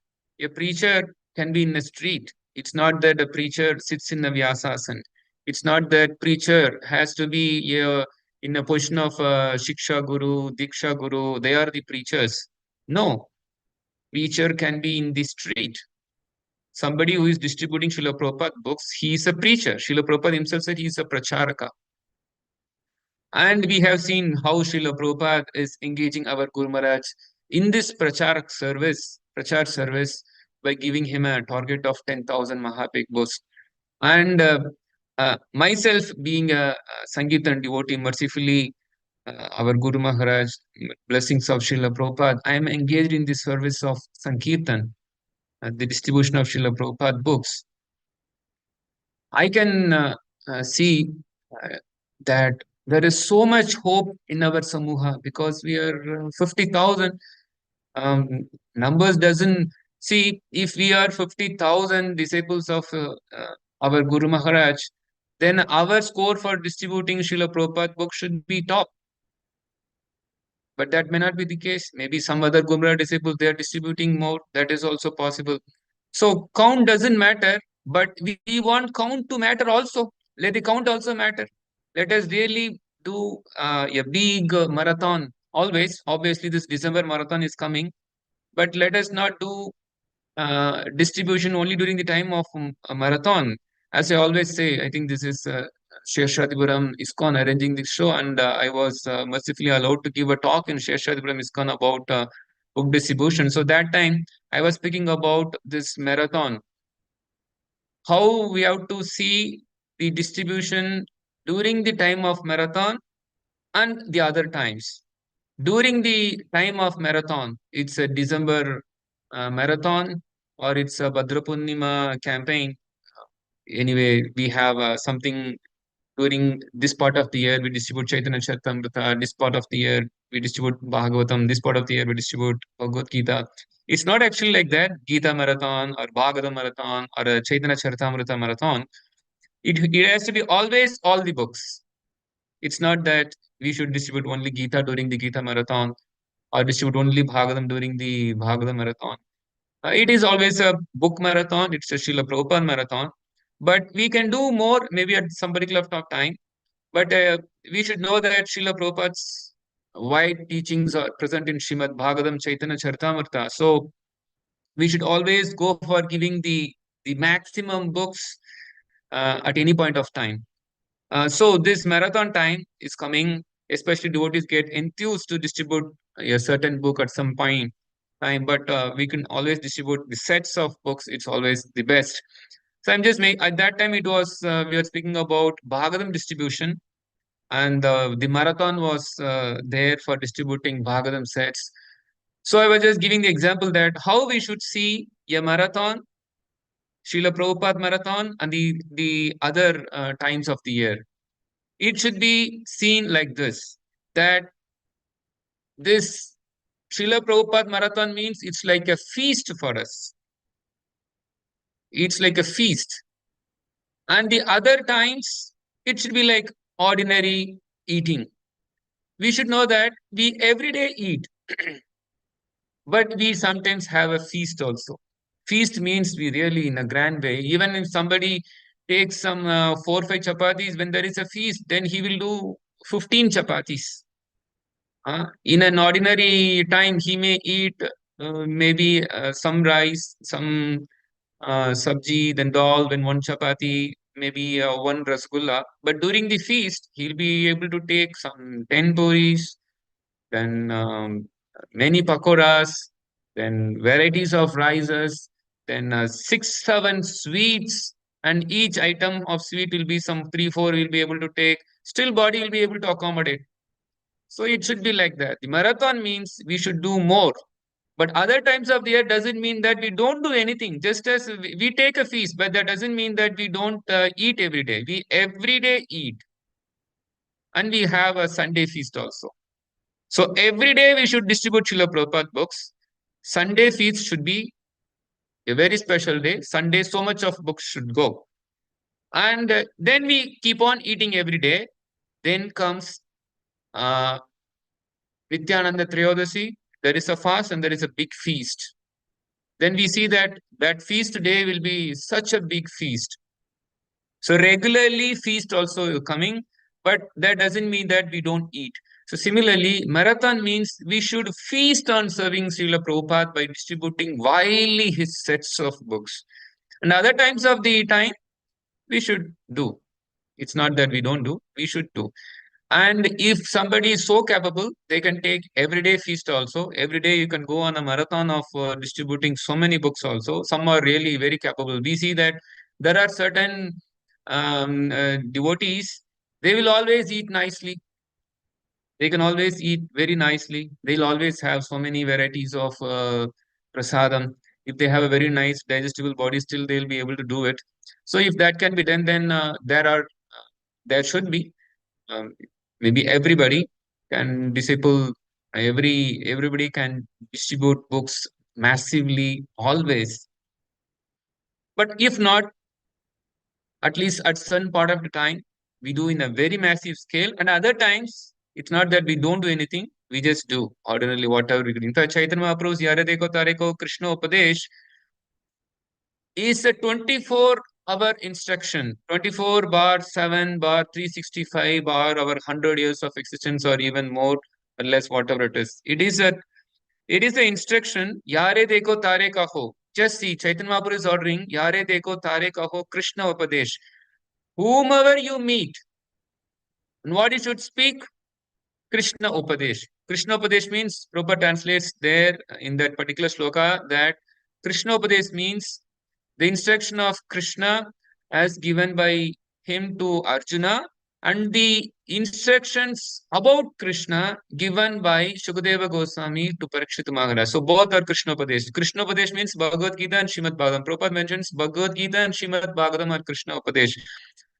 a preacher can be in the street. It's not that a preacher sits in a vyasasana. It's not that preacher has to be in a position of Shiksha Guru, Diksha Guru. They are the preachers. No, preacher can be in the street. Somebody who is distributing Srila Prabhupada books, he is a preacher. Srila Prabhupada himself said he is a pracharaka. And we have seen how Srila Prabhupada is engaging our Guru Maharaj in this prachar service by giving him a target of 10,000 Mahapik books. And myself being a Sangeetan devotee, mercifully, our Guru Maharaj, blessings of Srila Prabhupada, I am engaged in the service of Sankirtan, the distribution of Srila Prabhupada books. I can see uh, that there is so much hope in our Samuha because we are 50,000. Numbers doesn't see if we are 50,000 disciples of our Guru Maharaj, then our score for distributing Srila Prabhupada book should be top. But that may not be the case. Maybe some other Gumrah disciples, they are distributing more. That is also possible. So count doesn't matter, but we want count to matter also. Let the count also matter. Let us really do a big marathon always. Obviously, this December marathon is coming, but let us not do distribution only during the time of a marathon. As I always say, I think this is Seshadripuram Iskcon arranging this show, and I was mercifully allowed to give a talk in Seshadripuram Iskcon about book distribution. So that time I was speaking about this marathon, how we have to see the distribution during the time of marathon and the other times. During the time of marathon, it's a December marathon or it's a Bhadra Purnima campaign. Anyway, we have something during this part of the year, we distribute Chaitanya Charitamrita. This part of the year, we distribute Bhagavatam. This part of the year, we distribute Bhagavad Gita. It's not actually like that, Gita marathon or Bhagavatam marathon or a Chaitanya Charitamrita marathon. It has to be always all the books. It's not that we should distribute only Gita during the Gita marathon or distribute only Bhagavatam during the Bhagavatam marathon. It is always a book marathon, it's a Srila Prabhupada marathon, but we can do more maybe at some particular time. But we should know that Srila Prabhupada's wide teachings are present in Srimad Bhagavatam Chaitanya Charitamrita. So we should always go for giving the maximum books at any point of time. So this marathon time is coming, especially devotees get enthused to distribute a certain book at some point time, but we can always distribute the sets of books. It's always the best. So I'm just making, at that time it was, we were speaking about Bhagavatam distribution, and the marathon was there for distributing Bhagavatam sets. So I was just giving the example that how we should see a marathon, Srila Prabhupada marathon, and the other times of the year. It should be seen like this, that this Srila Prabhupada marathon means it's like a feast for us. It's like a feast. And the other times, it should be like ordinary eating. We should know that we every day eat, but we sometimes have a feast also. Feast means we really in a grand way. Even if somebody takes some 4 5 chapatis, when there is a feast, then he will do 15 chapatis. In an ordinary time, he may eat maybe some rice, some sabji, then dal, then one chapati, maybe one rasgulla. But during the feast, he'll be able to take some 10 puris, then many pakoras, then varieties of rices, then 6 7 sweets, and each item of sweet will be some 3 4 will be able to take. Still, body will be able to accommodate. So it should be like that. The marathon means we should do more. But other times of the year doesn't mean that we don't do anything. Just as we take a feast, but that doesn't mean that we don't eat every day. We every day eat. And we have a Sunday feast also. So every day we should distribute Srila Prabhupada books. Sunday feast should be a very special day. Sunday, so much of books should go. And then we keep on eating every day. Then comes uh, Nityananda Trayodasi, there is a fast and there is a big feast. Then we see that that feast day will be such a big feast. So regularly feast also coming, but that doesn't mean that we don't eat. So similarly, marathon means we should feast on serving Srila Prabhupada by distributing widely his sets of books. And other times of the time, we should do. It's not that we don't do, we should do. And if somebody is so capable, they can take everyday feast also. Every day you can go on a marathon of distributing so many books also. Some are really very capable. We see that there are certain devotees, they will always eat nicely. They can always eat very nicely. They'll always have so many varieties of prasadam. If they have a very nice digestible body, still they'll be able to do it. So if that can be done, then there should be um, maybe everybody can disciple everybody can distribute books massively always, but if not, At least at some part of the time, we do in a very massive scale, and other times, it's not that we don't do anything, we just do ordinarily whatever we do. In fact, Chaitanya Mahaprabhu's Yare Deko Tareko Krishna Upadesh is a 24-hour instruction, 24 bar 7 bar 365 bar our 100 years of existence, or even more or less, whatever it is. It is the instruction, Yare Deko Tare Kaho. Just see, Chaitanya Mahaprabhu is ordering, Yare Deko Tare Kaho Krishna Upadesh. Whomever you meet, and what you should speak, Krishna Upadesh. Krishna Upadesh means, Prabhupada translates there in that particular sloka that Krishna Upadesh means the instruction of Krishna as given by him to Arjuna, and the instructions about Krishna given by Shukadeva Goswami to Parikshit Maharaj. So both are Krishna Upadesh. Krishna Upadesh means Bhagavad Gita and Srimad Bhagavatam. Prabhupada mentions Bhagavad Gita and Srimad Bhagavatam are Krishna Upadesh.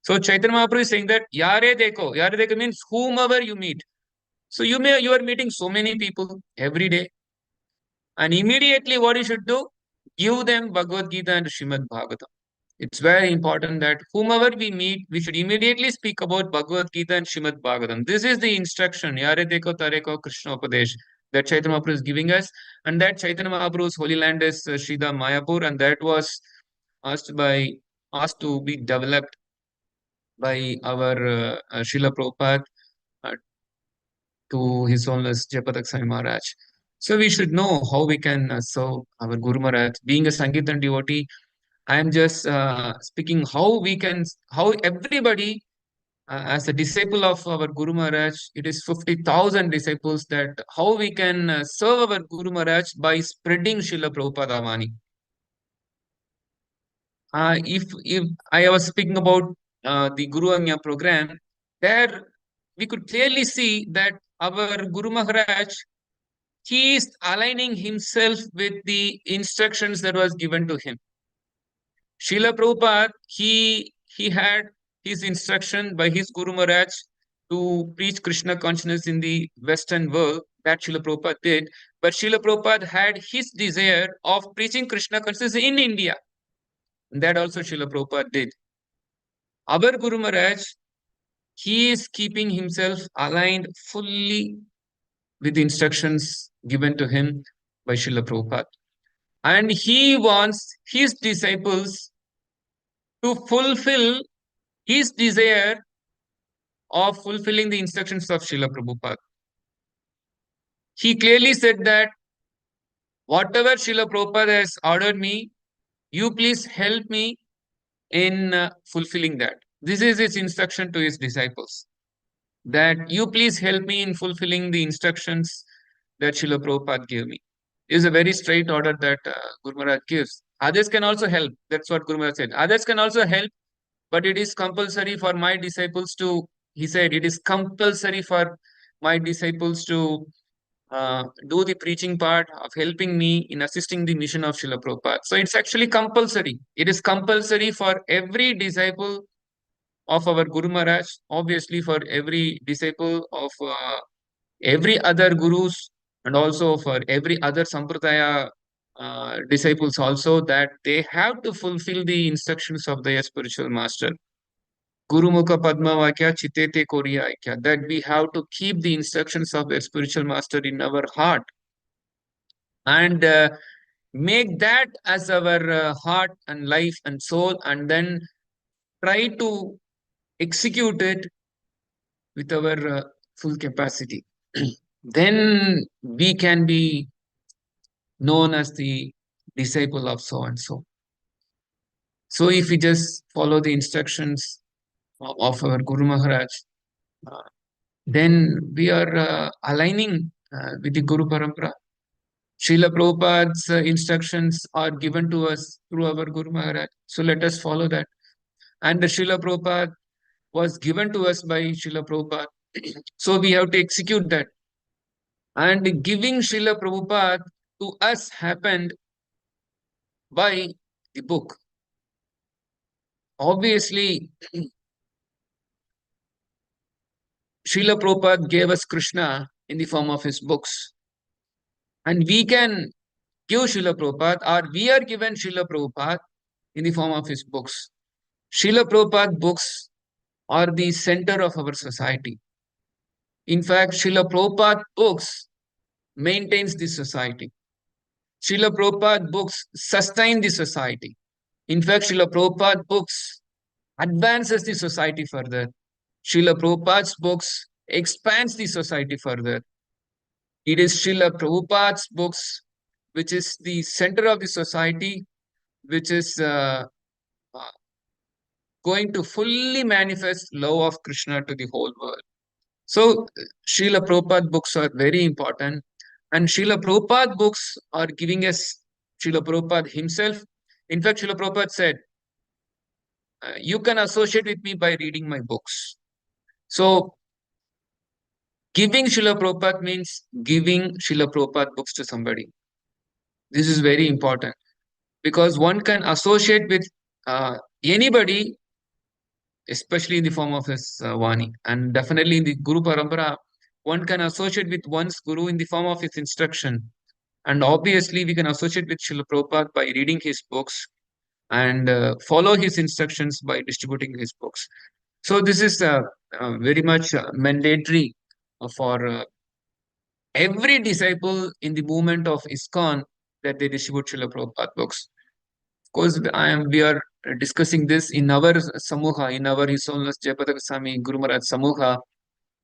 So Chaitanya Mahaprabhu is saying that Yare Deko means whomever you meet. So you are meeting so many people every day, and immediately what you should do, give them Bhagavad Gita and Srimad Bhagavatam. It's very important that whomever we meet, we should immediately speak about Bhagavad Gita and Srimad Bhagavatam. This is the instruction, Yare Deko Tareko Krishna Upadesh, that Chaitanya Mahaprabhu is giving us, and that Chaitanya Mahaprabhu's holy land is Sridham Mayapur, and that was asked to be developed by our Srila Prabhupada uh, to His Holiness Jayapataka Swami Maharaj. So we should know how we can serve our Guru Maharaj. Being a Sankirtan devotee, I am just speaking how everybody, as a disciple of our Guru Maharaj, it is 50,000 disciples, that how we can serve our Guru Maharaj by spreading Srila Prabhupada Avani. If I was speaking about the Guru Anya program, there we could clearly see that our Guru Maharaj, he is aligning himself with the instructions that was given to him. Srila Prabhupada, he had his instruction by his Guru Maharaj to preach Krishna consciousness in the Western world. That Srila Prabhupada did. But Srila Prabhupada had his desire of preaching Krishna consciousness in India. And that also Srila Prabhupada did. Our Guru Maharaj, he is keeping himself aligned fully with the instructions given to him by Srila Prabhupada. And he wants his disciples to fulfill his desire of fulfilling the instructions of Srila Prabhupada. He clearly said that whatever Srila Prabhupada has ordered me, you please help me in fulfilling that. This is his instruction to his disciples, that you please help me in fulfilling the instructions that Srila Prabhupada gave me. It is a very straight order that Guru Maharaj gives. Others can also help. That's what Guru Maharaj said. Others can also help, but it is compulsory for my disciples to, he said, it is compulsory for my disciples to do the preaching part of helping me in assisting the mission of Srila Prabhupada. So it's actually compulsory. It is compulsory for every disciple of our Guru Maharaj, obviously for every disciple of every other gurus, and also for every other Sampradaya disciples also, that they have to fulfill the instructions of their spiritual master. Guru Mukha Padma Vakya Chitete Koriya Aikya, that we have to keep the instructions of their spiritual master in our heart, and make that as our heart and life and soul, and then try to execute it with our full capacity. Then we can be known as the disciple of so and so. So if we just follow the instructions of our Guru Maharaj, uh, then we are aligning with the Guru Parampara. Srila Prabhupada's instructions are given to us through our Guru Maharaj. So let us follow that. And the Srila Prabhupada was given to us by Srila Prabhupada. So we have to execute that. And giving Srila Prabhupada to us happened by the book. Obviously, Srila Prabhupada gave us Krishna in the form of his books. And we can give Srila Prabhupada, or we are given Srila Prabhupada in the form of his books. Srila Prabhupada books are the center of our society. In fact, Srila Prabhupada books maintains the society. Srila Prabhupada books sustain the society. In fact, Srila Prabhupada books advances the society further. Srila Prabhupada's books expands the society further. It is Srila Prabhupada's books which is the center of the society, which is uh, going to fully manifest love of Krishna to the whole world. So, Srila Prabhupada books are very important, and Srila Prabhupada books are giving us Srila Prabhupada himself. In fact, Srila Prabhupada said, "You can associate with me by reading my books." So, giving Srila Prabhupada means giving Srila Prabhupada books to somebody. This is very important because one can associate with anybody, especially in the form of his Vani. And definitely in the Guru Parampara, one can associate with one's Guru in the form of his instruction. And obviously, we can associate with Srila Prabhupada by reading his books and follow his instructions by distributing his books. So, this is very much mandatory for every disciple in the movement of Iskcon that they distribute Srila Prabhupada books. Of course, we are discussing this in our Samuha, in our His Holiness Jayapataka Swami Guru Maharaj Samuha.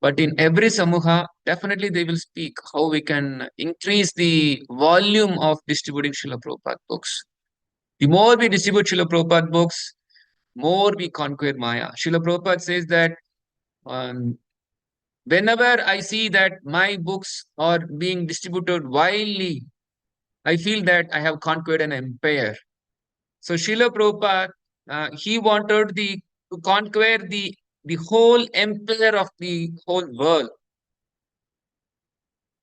But in every Samuha, definitely they will speak how we can increase the volume of distributing Srila Prabhupada books. The more we distribute Srila Prabhupada books, more we conquer Maya. Srila Prabhupada says that um, whenever I see that my books are being distributed widely, I feel that I have conquered an empire. So Srila Prabhupada, he wanted to conquer the whole empire of the whole world.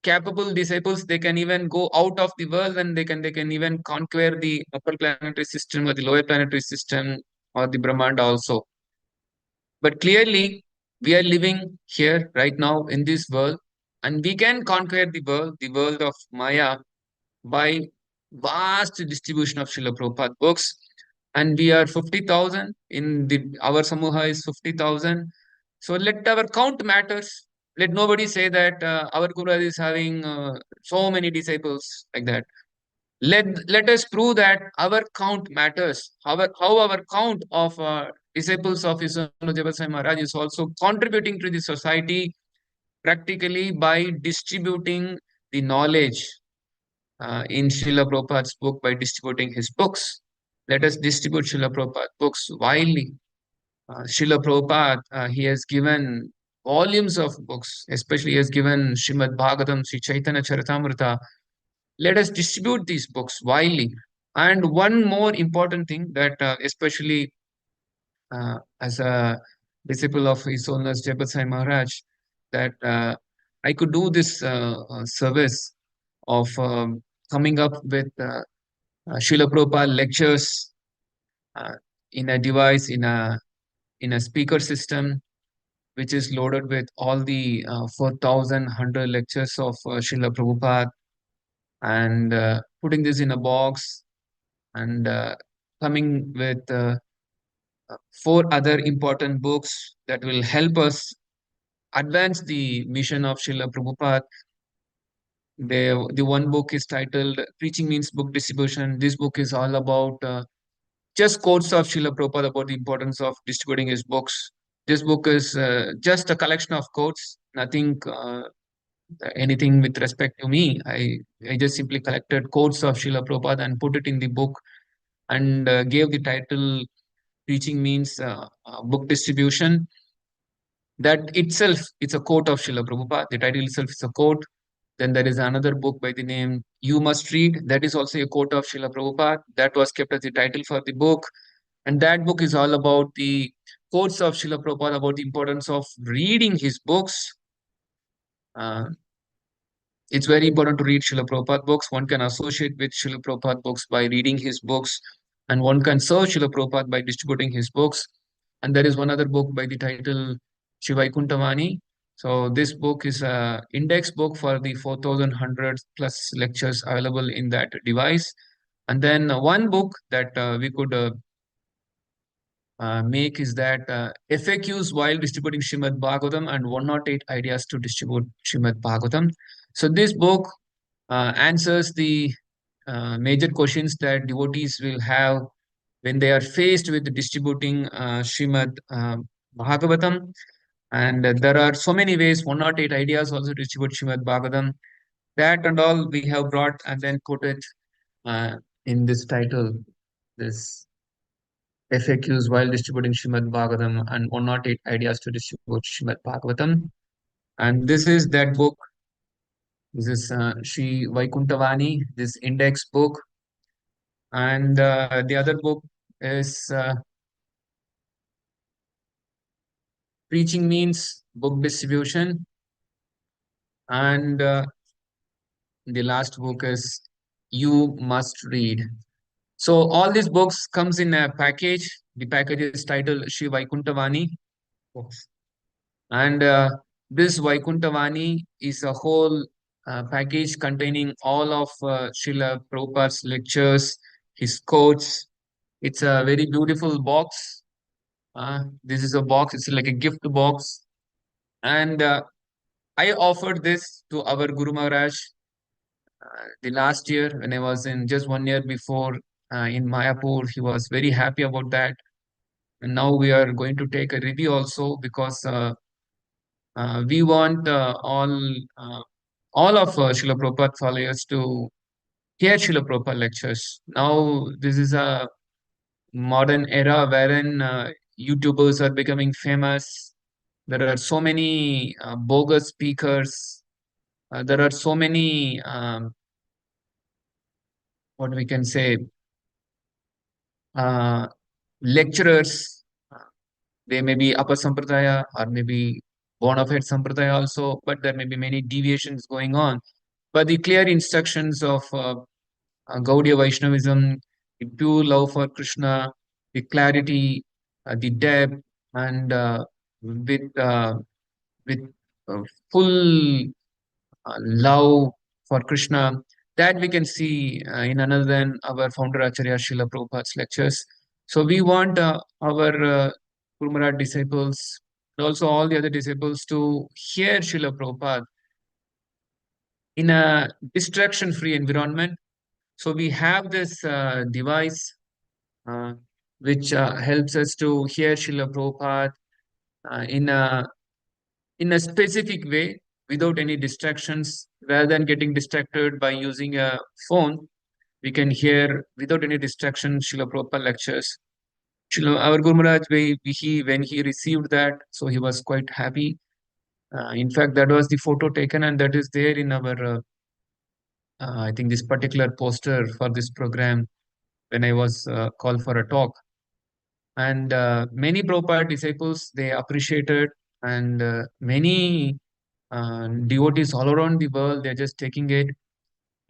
Capable disciples, they can even go out of the world and they can even conquer the upper planetary system or the lower planetary system or the Brahmanda also. But clearly, we are living here right now in this world, and we can conquer the world of Maya, by vast distribution of Srila Prabhupada books. And we are 50,000 in our Samuha is 50,000. So let our count matters. Let nobody say that our Guru is having so many disciples like that. Let us prove that our count matters. How our count of disciples of Iswano Maharaj is also contributing to the society practically by distributing the knowledge in Srila Prabhupada's book by distributing his books. Let us distribute Srila Prabhupada books widely. Srila Prabhupada, he has given volumes of books, especially he has given Srimad Bhagavatam, Sri Chaitanya Charitamrita. Let us distribute these books widely. And one more important thing that especially as a disciple of His Holiness Jagat Maharaj, that I could do this service of coming up with Srila Prabhupada lectures uh, in a device, in a speaker system, which is loaded with all the 4,100 lectures of Srila Prabhupada, and putting this in a box and coming with four other important books that will help us advance the mission of Srila Prabhupada. The one book is titled Preaching Means Book Distribution. This book is all about just quotes of Srila Prabhupada about the importance of distributing his books. This book is just a collection of quotes, nothing, anything with respect to me. I just simply collected quotes of Srila Prabhupada and put it in the book and gave the title Preaching Means Book Distribution. That itself, it's a quote of Srila Prabhupada. The title itself is a quote. Then there is another book by the name You Must Read. That is also a quote of Srila Prabhupada. That was kept as the title for the book. And that book is all about the quotes of Srila Prabhupada about the importance of reading his books. Uh, it's very important to read Srila Prabhupada books. One can associate with Srila Prabhupada books by reading his books, and one can serve Srila Prabhupada by distributing his books. And there is one other book by the title Shivaikuntamani. So this book is a index book for the 4,100 plus lectures available in that device. And then one book that we could make is that FAQs while distributing Srimad Bhagavatam and 108 ideas to distribute Srimad Bhagavatam. So this book answers the major questions that devotees will have when they are faced with distributing Srimad Bhagavatam. And there are so many ways, 108 ideas also to distribute Srimad Bhagavatam. That and all we have brought and then put it uh, in this title, this FAQs while distributing Srimad Bhagavatam and 108 ideas to distribute Srimad Bhagavatam. And this is that book. This is Sri Vaikuntavani, this index book. And the other book is Preaching Means Book Distribution. And the last book is You Must Read. So all these books comes in a package. The package is titled Sri Vaikuntavani books. And this Vaikuntavani is a whole package containing all of Srila Prabhupada's lectures, his quotes. It's a very beautiful box. This is a box, it's like a gift box. And I offered this to our Guru Maharaj the last year when I was in just 1 year before in Mayapur. He was very happy about that. And now we are going to take a review also because we want uh, all of Srila Prabhupada followers to hear Srila Prabhupada lectures. Now this is a modern era wherein YouTubers are becoming famous. There are so many bogus speakers. There are so many what we can say uh, lecturers. They may be upper sampradaya or maybe bona fide sampradaya also, but there may be many deviations going on. But the clear instructions of Gaudiya Vaishnavism, the pure love for Krishna, the clarity, the depth, and with full love for Krishna, that we can see in another than our founder Acharya Srila Prabhupada's lectures. So we want our Guru Maharaj disciples, and also all the other disciples to hear Srila Prabhupada in a distraction-free environment. So we have this device uh, which helps us to hear Srila Prabhupada uh, in a in a specific way without any distractions. Rather than getting distracted by using a phone, we can hear without any distraction Srila Prabhupada lectures. Our Guru Maharaj, when he received that, so he was quite happy. In fact, that was the photo taken, and that is there in our, I think, this particular poster for this program when I was called for a talk. And many Prabhupada disciples, they appreciated, and many devotees all around the world, they're just taking it.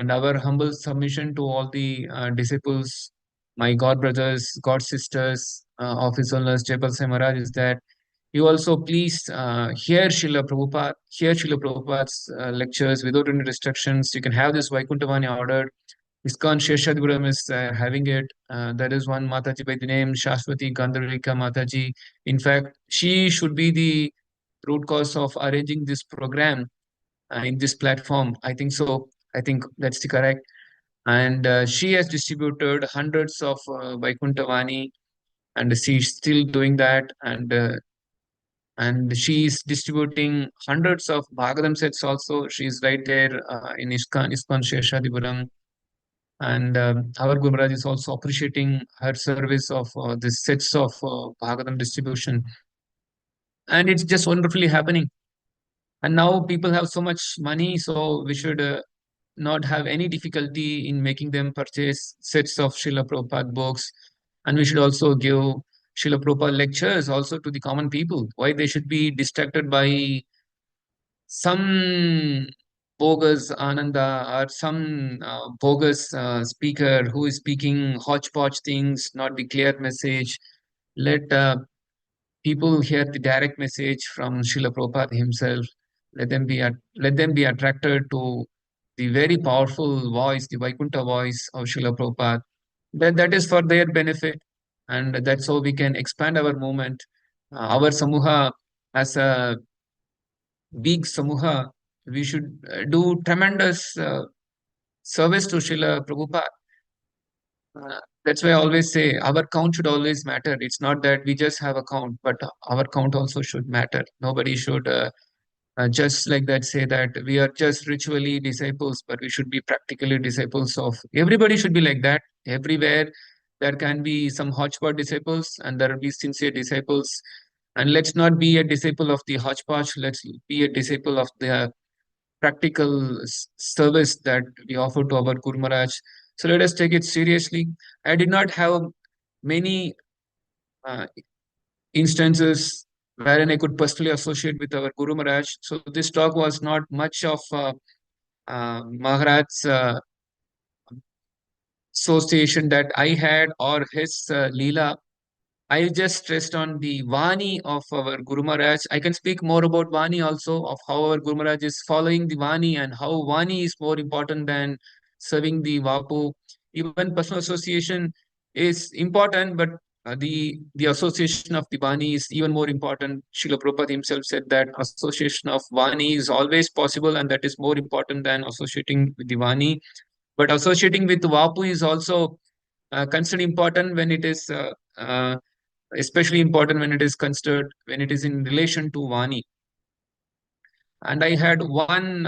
And our humble submission to all the disciples, my god brothers, god sisters of His Holiness Jayapataka Maharaj, is that you also please hear Srila Prabhupada's lectures without any restrictions. You can have this Vaikuntavani ordered. Iskcon Seshadripuram is having it. That is one Mataji by the name Shashwati Gandharvika Mataji. In fact, she should be the root cause of arranging this program in this platform. I think so. I think that's the correct. And she has distributed hundreds of Vaikuntavani, and she's still doing that. And she's distributing hundreds of Bhagavatam sets also. She's right there in Iskcon Seshadripuram. And our Guru Maharaj is also appreciating her service of the sets of Bhagavatam distribution. And it's just wonderfully happening. And now people have so much money, so we should not have any difficulty in making them purchase sets of Srila Prabhupada books. And we should also give Srila Prabhupada lectures also to the common people. Why they should be distracted by some bogus Ananda or some bogus speaker who is speaking hodgepodge things, not the clear message. Let people hear the direct message from Srila Prabhupada himself. Let them be attracted to the very powerful voice, the Vaikuntha voice of Srila Prabhupada. That is for their benefit. and that's how we can expand our movement. Our Samuha, as a big Samuha, we should do tremendous service to Srila Prabhupada. That's why I always say our count should always matter. It's not that we just have a count, but our count also should matter. Nobody should just like that say that we are just ritually disciples, but we should be practically disciples of everybody. Should be like that everywhere. There can be some hodgepodge disciples, and there will be sincere disciples. And let's not be a disciple of the hodgepodge. Let's be a disciple of the practical service that we offer to our Guru Maharaj. So let us take it seriously. I did not have many uh, instances wherein I could personally associate with our Guru Maharaj. So this talk was not much of Maharaj's association that I had or his Leela. I just stressed on the Vani of our Guru Maharaj. I can speak more about Vani also, of how our Guru Maharaj is following the Vani and how Vani is more important than serving the Vapu. Even personal association is important, but the association of the Vani is even more important. Srila Prabhupada himself said that association of Vani is always possible, and that is more important than associating with the Vani. But associating with Vapu is also considered important when it is especially important when it is considered when it is in relation to Vani. And I had one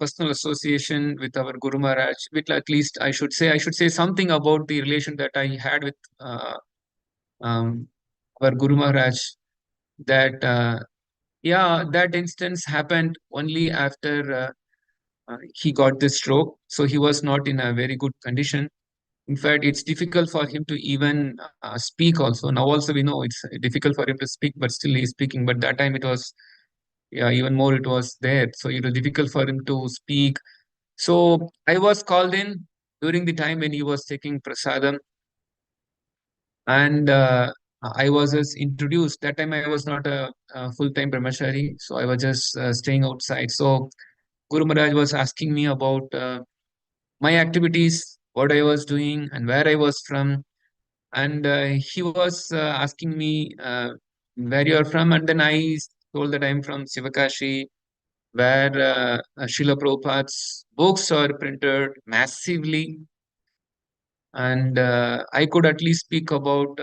personal association with our Guru Maharaj, with at least I should say something about the relation that I had with um, our Guru Maharaj. That yeah, that instance happened only after he got this stroke, so he was not in a very good condition. In fact, it's difficult for him to even speak also. Now also we know it's difficult for him to speak, but still he's speaking. But that time it was, yeah, even more it was there. So it was difficult for him to speak. So I was called in during the time when he was taking prasadam, and I was just introduced. That time I was not a full-time brahmachari, so I was just staying outside. So Guru Maharaj was asking me about my activities, what I was doing, and where I was from. And he was asking me where you are from, and then I told that I'm from Sivakashi, where Srila Prabhupada's books are printed massively, and I could at least speak about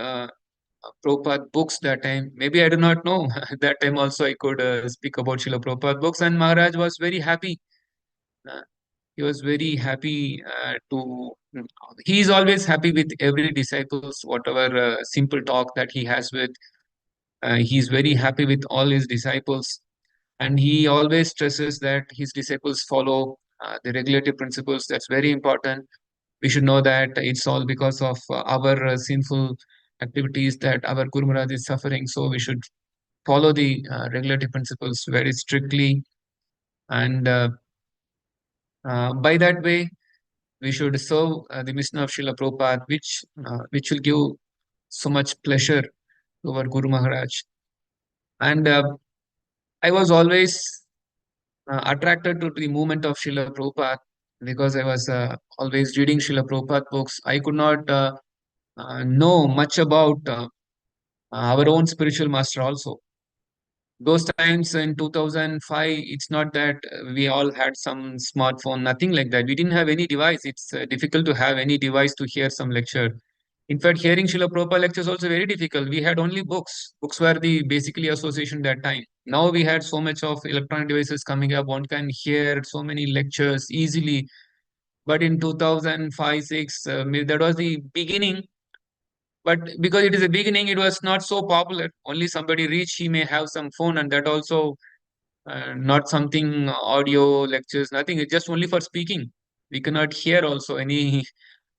Prabhupada books that time. Maybe I do not know. That time also I could speak about Srila Prabhupada books, and Maharaj was very happy. Uh, he was very happy to. He is always happy with every disciples, whatever simple talk that he has with. He's very happy with all his disciples, and he always stresses that his disciples follow the regulative principles. That's very important. We should know that it's all because of our sinful activities that our Guru Maharaj is suffering. So we should follow the regulative principles very strictly, and by that way, we should serve the mission of Srila Prabhupada, which will give so much pleasure to our Guru Maharaj. And I was always attracted to the movement of Srila Prabhupada because I was always reading Srila Prabhupada books. I could not know much about our own spiritual master also. Those times in 2005, it's not that we all had some smartphone, nothing like that. We didn't have any device. It's difficult to have any device to hear some lecture. In fact, hearing Srila Prabhupada lectures also very difficult. We had only books. Books were the basically association that time. Now we had so much of electronic devices coming up. One can hear so many lectures easily. But in 2005, 6, that was the beginning. But because it is a beginning, it was not so popular. Only somebody rich, he may have some phone, and that also not something audio lectures, nothing. It's just only for speaking. We cannot hear also any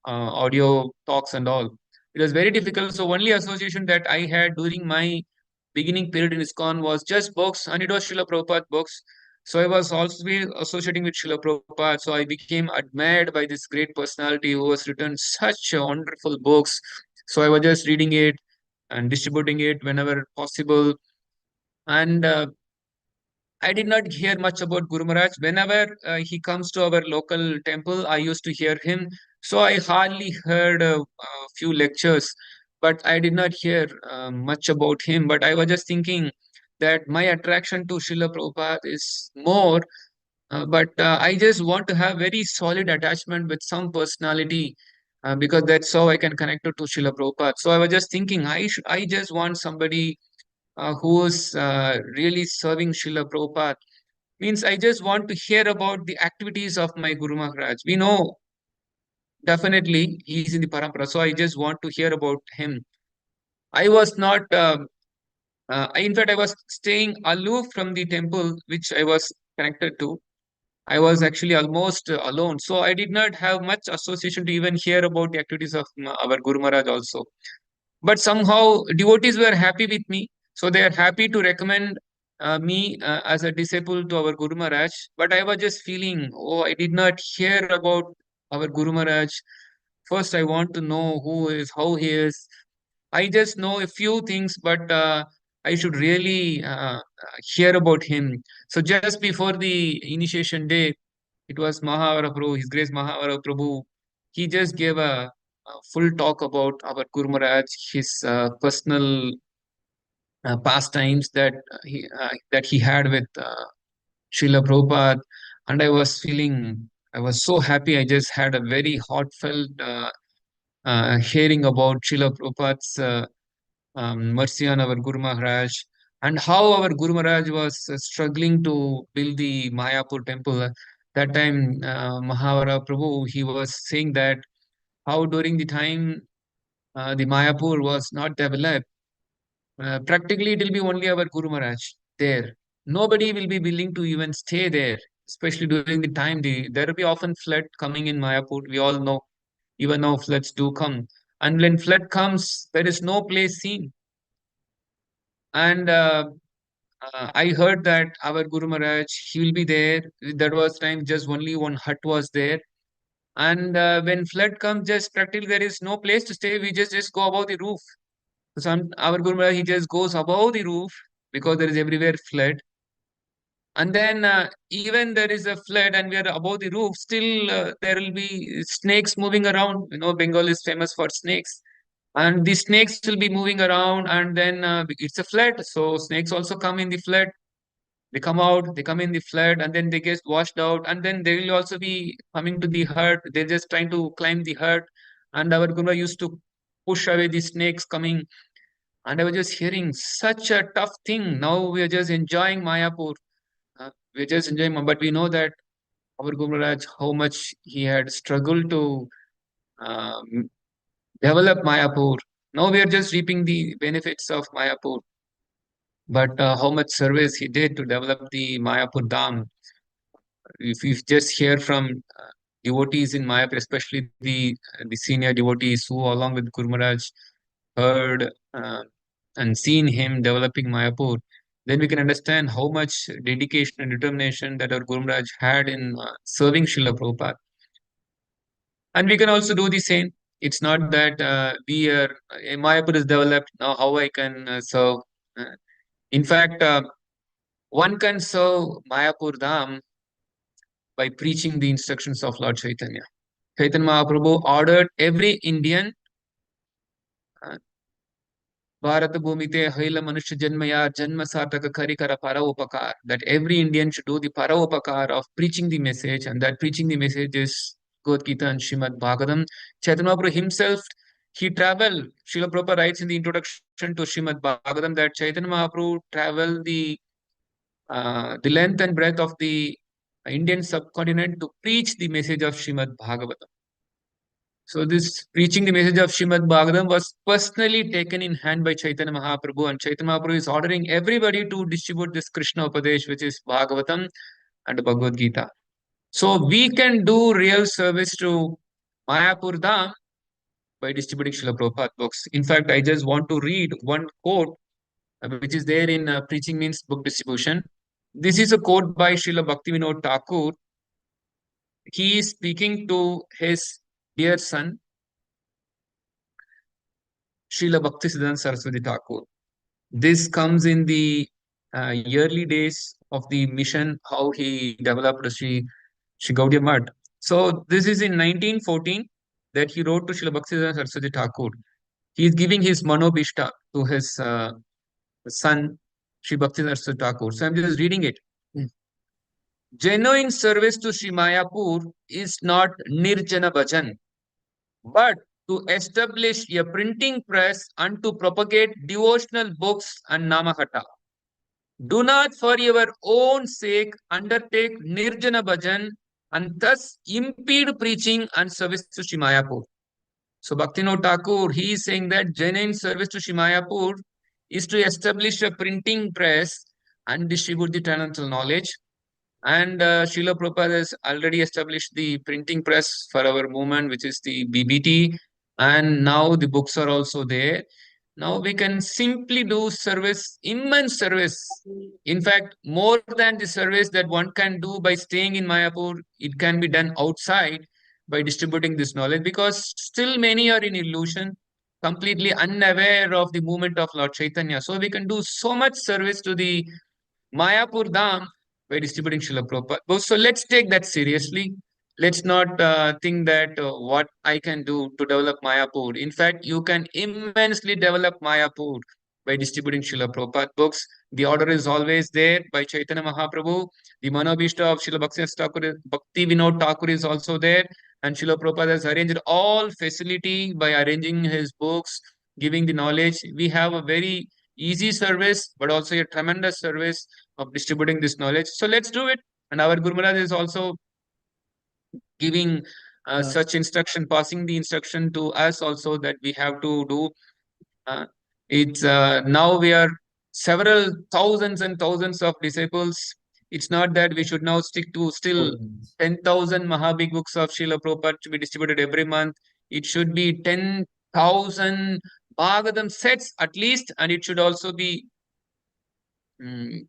audio talks and all. It was very difficult. So only association that I had during my beginning period in ISKCON was just books, and it was Srila Prabhupada books. So I was also associating with Srila Prabhupada. So I became admired by this great personality who has written such wonderful books. So I was just reading it and distributing it whenever possible. And I did not hear much about Guru Maharaj. Whenever he comes to our local temple, I used to hear him. So I hardly heard a few lectures. but I did not hear much about him. But I was just thinking that my attraction to Srila Prabhupada is more, but I just want to have very solid attachment with some personality, because that's how I can connect to Srila Prabhupada. So I was just thinking, I just want somebody who is really serving Srila Prabhupada. Means I just want to hear about the activities of my Guru Maharaj. We know definitely he's in the parampara, so I just want to hear about him. I was not, in fact, I was staying aloof from the temple which I was connected to. I was actually almost alone, so I did not have much association to even hear about the activities of our Guru Maharaj also. But somehow devotees were happy with me, so they are happy to recommend me as a disciple to our Guru Maharaj. But I was just feeling, oh, I did not hear about our Guru Maharaj. First I want to know who is, how he is. I just know a few things, but I should really hear about him. So just before the initiation day, it was Mahavara Prabhu, His Grace Mahavara Prabhu. He just gave a full talk about our Guru Maharaj, his personal pastimes that he had with Srila Prabhupada, and I was so happy. I just had a very heartfelt hearing about Srila Prabhupada's mercy on our Guru Maharaj, and how our Guru Maharaj was struggling to build the Mayapur temple. That time, Mahavara Prabhu, he was saying that how during the time the Mayapur was not developed, practically it will be only our Guru Maharaj there. Nobody will be willing to even stay there, especially during the time there will be often flood coming in Mayapur. We all know, even now floods do come. And when flood comes, there is no place seen. And I heard that our Guru Maharaj, he will be there. That was time just only one hut was there. And when flood comes, just practically there is no place to stay. We just go above the roof. Our Guru Maharaj, he just goes above the roof because there is everywhere flood. And then even there is a flood and we are above the roof, still there will be snakes moving around. You know, Bengal is famous for snakes. And the snakes will be moving around, and then it's a flood. So snakes also come in the flood. They come out, they come in the flood, and then they get washed out, and then they will also be coming to the hut. They're just trying to climb the hut, and our Guru used to push away the snakes coming. And I was just hearing such a tough thing. Now we are just enjoying Mayapur. We're just enjoying, but we know that our Guru Maharaj, how much he had struggled to um, develop Mayapur. Now we are just reaping the benefits of Mayapur. But how much service he did to develop the Mayapur Dham. If you just hear from devotees in Mayapur, especially the senior devotees who, along with Guru Maharaj, heard and seen him developing Mayapur, then we can understand how much dedication and determination that our Guru Maharaj had in serving Srila Prabhupada. And we can also do the same. It's not that we are Mayapur is developed now. How I can serve? Uh, in fact, one can serve Mayapur Dham by preaching the instructions of Lord Chaitanya. Chaitanya Mahaprabhu ordered every Indian, uh, Bharat Bhumite Haila Manusha Janmaya Janma Sartaka Karikara Paraupakar, that every Indian should do the Paraupakar of preaching the message, and that preaching the message is God Gita and Srimad Bhagavatam. Chaitanya Mahaprabhu himself, he traveled. Srila Prabhupada writes in the introduction to Srimad Bhagavatam that Chaitanya Mahaprabhu traveled the length and breadth of the Indian subcontinent to preach the message of Srimad Bhagavatam. So this preaching the message of Srimad Bhagavatam was personally taken in hand by Chaitanya Mahaprabhu, and Chaitanya Mahaprabhu is ordering everybody to distribute this Krishna Upadesh, which is Bhagavatam and Bhagavad Gita. So we can do real service to Mayapur Dham by distributing Srila Prabhupada books. In fact, I just want to read one quote which is there in Preaching Means Book Distribution. This is a quote by Srila Bhaktivinoda Thakur. He is speaking to his dear son, Srila Bhaktisiddhanta Saraswati Thakur. This comes in the early days of the mission, how he developed Sri Gaudiya Math. So this is in 1914 that he wrote to Srila Bhaktisiddhanta Saraswati Thakur. He is giving his Manobishta to his son, Sri Bhaktivedanta Thakur. So I'm just reading it. Genuine service to Sri Mayapur is not Nirjana Bhajan, but to establish a printing press and to propagate devotional books and Namahata. Do not for your own sake undertake Nirjana Bhajan and thus impede preaching and service to Sri Mayapur. So Bhaktivinoda Thakur, he is saying that genuine service to Sri Mayapur is to establish a printing press and distribute the transcendental knowledge. And Srila Prabhupada has already established the printing press for our movement, which is the BBT. And now the books are also there. Now we can simply do service, immense service. In fact, more than the service that one can do by staying in Mayapur, it can be done outside by distributing this knowledge because still many are in illusion, completely unaware of the movement of Lord Chaitanya. So we can do so much service to the Mayapur Dham by distributing Srila Prabhupada. So let's take that seriously. Let's not think that what I can do to develop Mayapur. In fact, you can immensely develop Mayapur by distributing Srila Prabhupada books. The order is always there by Chaitanya Mahaprabhu. The Manobishta of Srila Bhakti Vinod Thakur is also there. And Srila Prabhupada has arranged all facility by arranging his books, giving the knowledge. We have a very easy service, but also a tremendous service of distributing this knowledge. So let's do it. And our Guru Maharaj is also giving Uh, such instruction, passing the instruction to us also that we have to do. Uh, it's now we are several thousands and thousands of disciples. It's not that we should now stick to still 14. 10,000 Mahabig books of Srila Prabhupada to be distributed every month. It should be 10,000 Bhagavatam sets at least, and it should also be mm,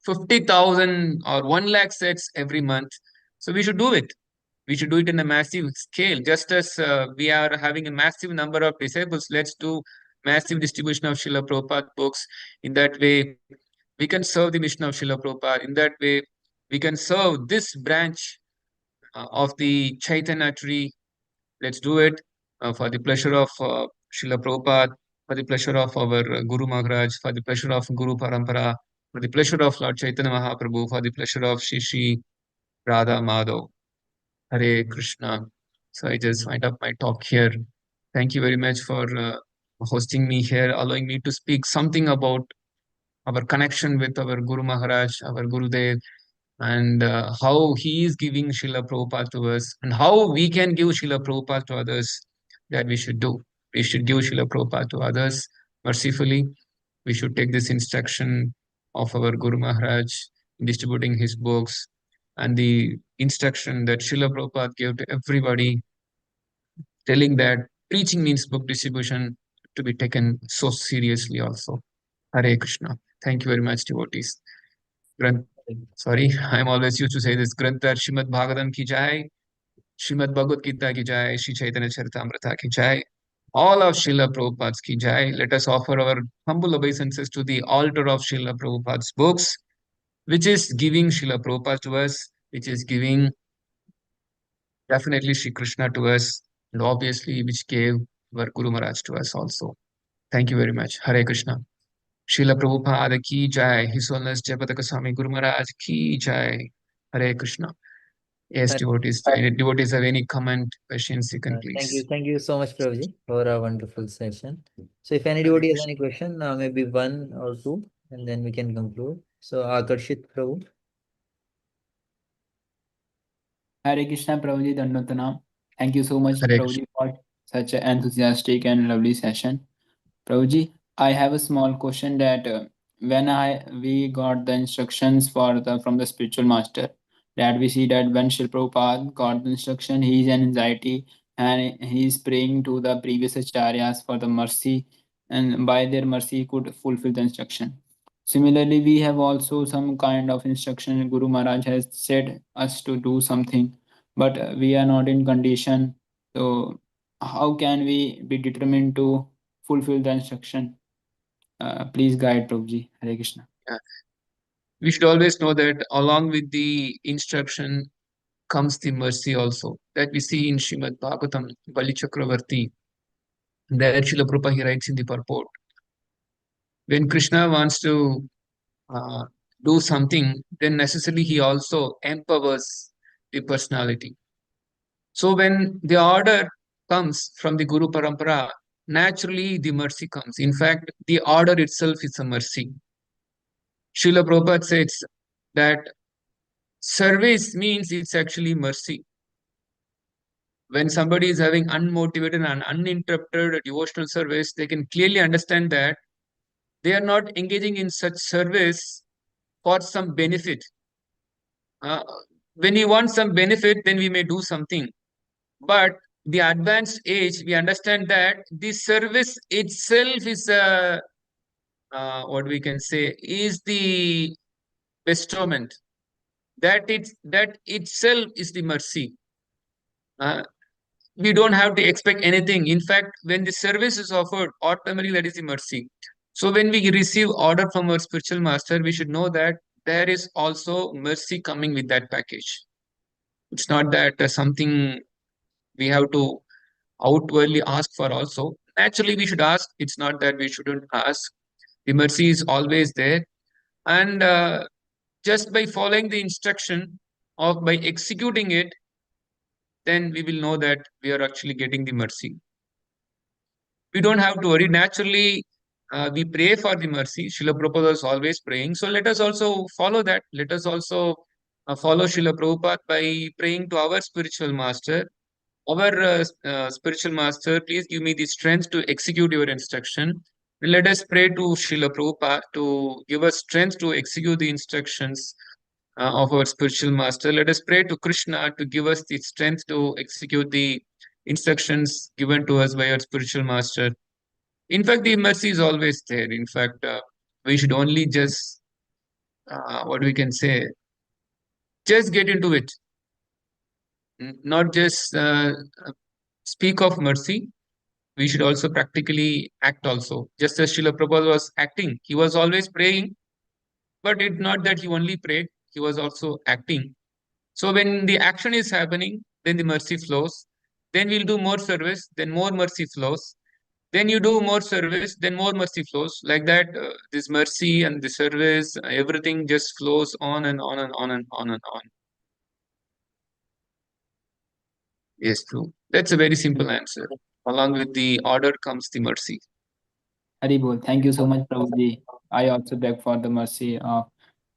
50,000 or 1 lakh sets every month. So we should do it. We should do it in a massive scale. Just as we are having a massive number of disciples, let's do massive distribution of Srila Prabhupada books. In that way, we can serve the mission of Srila Prabhupada. In that way, we can serve this branch of the Chaitanya tree. Let's do it for the pleasure of Srila Prabhupada, for the pleasure of our Guru Maharaj, for the pleasure of Guru Parampara, for the pleasure of Lord Chaitanya Mahaprabhu, for the pleasure of Shri Radha Madhav. Hare Krishna. So I just wind up my talk here. Thank you very much for hosting me here, allowing me to speak something about our connection with our Guru Maharaj, our Gurudev, and how he is giving Srila Prabhupada to us, and how we can give Srila Prabhupada to others, that we should do. We should give Srila Prabhupada to others mercifully. We should take this instruction of our Guru Maharaj in distributing his books and the instruction that Srila Prabhupada gave to everybody, telling that preaching means book distribution to be taken so seriously also. Hare Krishna. Thank you very much, devotees. Sorry, I'm always used to say this. Granthar Shrimad Bhagavatam ki jai, Shrimad Bhagavad Gita ki jai, Shri Chaitanya Charitamrita ki jai. All of Srila Prabhupada's ki jai. Let us offer our humble obeisances to the altar of Srila Prabhupada's books, which is giving Srila Prabhupada to us, which is giving definitely Sri Krishna to us, and obviously which gave our Guru Maharaj to us also. Thank you very much. Hare Krishna. Srila Prabhupada ki jai. His Holiness Jayapataka Swami Guru Maharaj ki jai. Hare Krishna. Yes, Hare devotees. Any devotees have any comment, questions, you can please. Thank you so much, Prabhuji, for a wonderful session. So, if any Hare devotee has Krishna. any question, maybe one or two, and then we can conclude. So, Akarshit Prabhu. Hare Krishna, Prabhuji Dandatanam. Thank you so much, Hare Krishna. Prabhuji, for such an enthusiastic and lovely session. Prabhuji, I have a small question that when I we got the instructions for the from the spiritual master, that we see that when Srila Prabhupada got the instruction, he is in anxiety and he is praying to the previous acharyas for the mercy, and by their mercy he could fulfill the instruction. Similarly, we have also some kind of instruction. Guru Maharaj has said us to do something, but we are not in condition. So, how can we be determined to fulfill the instruction? Please guide Prabhuji. Hare Krishna. Yeah. We should always know that along with the instruction comes the mercy also, that we see in Srimad Bhagavatam, Bali Chakravarti. There Srila Prabhupada he writes in the purport, when Krishna wants to uh, do something, then necessarily he also empowers the personality. So when the order comes from the Guru Parampara, naturally the mercy comes. In fact, the order itself is a mercy. Srila Prabhupada says that service means it's actually mercy. When somebody is having unmotivated and uninterrupted devotional service, they can clearly understand that they are not engaging in such service for some benefit. Uh, when we want some benefit, then we may do something. But the advanced age, we understand that the service itself is a what we can say is the bestowment. That itself is the mercy. Uh, we don't have to expect anything. In fact, when the service is offered, automatically that is the mercy. So when we receive order from our spiritual master, we should know that there is also mercy coming with that package. It's not that something we have to outwardly ask for also. Naturally, we should ask. It's not that we shouldn't ask. The mercy is always there. And just by following the instruction or by executing it, then we will know that we are actually getting the mercy. We don't have to worry. Naturally, we pray for the mercy. Srila Prabhupada is always praying. So let us also follow that. Let us also follow Srila Prabhupada by praying to our spiritual master. Our spiritual master, please give me the strength to execute your instruction. Let us pray to Srila Prabhupada to give us strength to execute the instructions of our spiritual master. Let us pray to Krishna to give us the strength to execute the instructions given to us by our spiritual master. In fact, the mercy is always there. In fact, we should only just, what we can say, just get into it, not just speak of mercy. We should also practically act also. Just as Srila Prabhupada was acting, he was always praying, but it's not that he only prayed, he was also acting. So when the action is happening, then the mercy flows. Then we'll do more service, then more mercy flows. Then you do more service, then more mercy flows. Like that, this mercy and the service, everything just flows on and on and on and on and on. Yes, true. That's a very simple answer. Along with the order comes the mercy. Haribol, thank you so much, Prabhuji. I also beg for the mercy of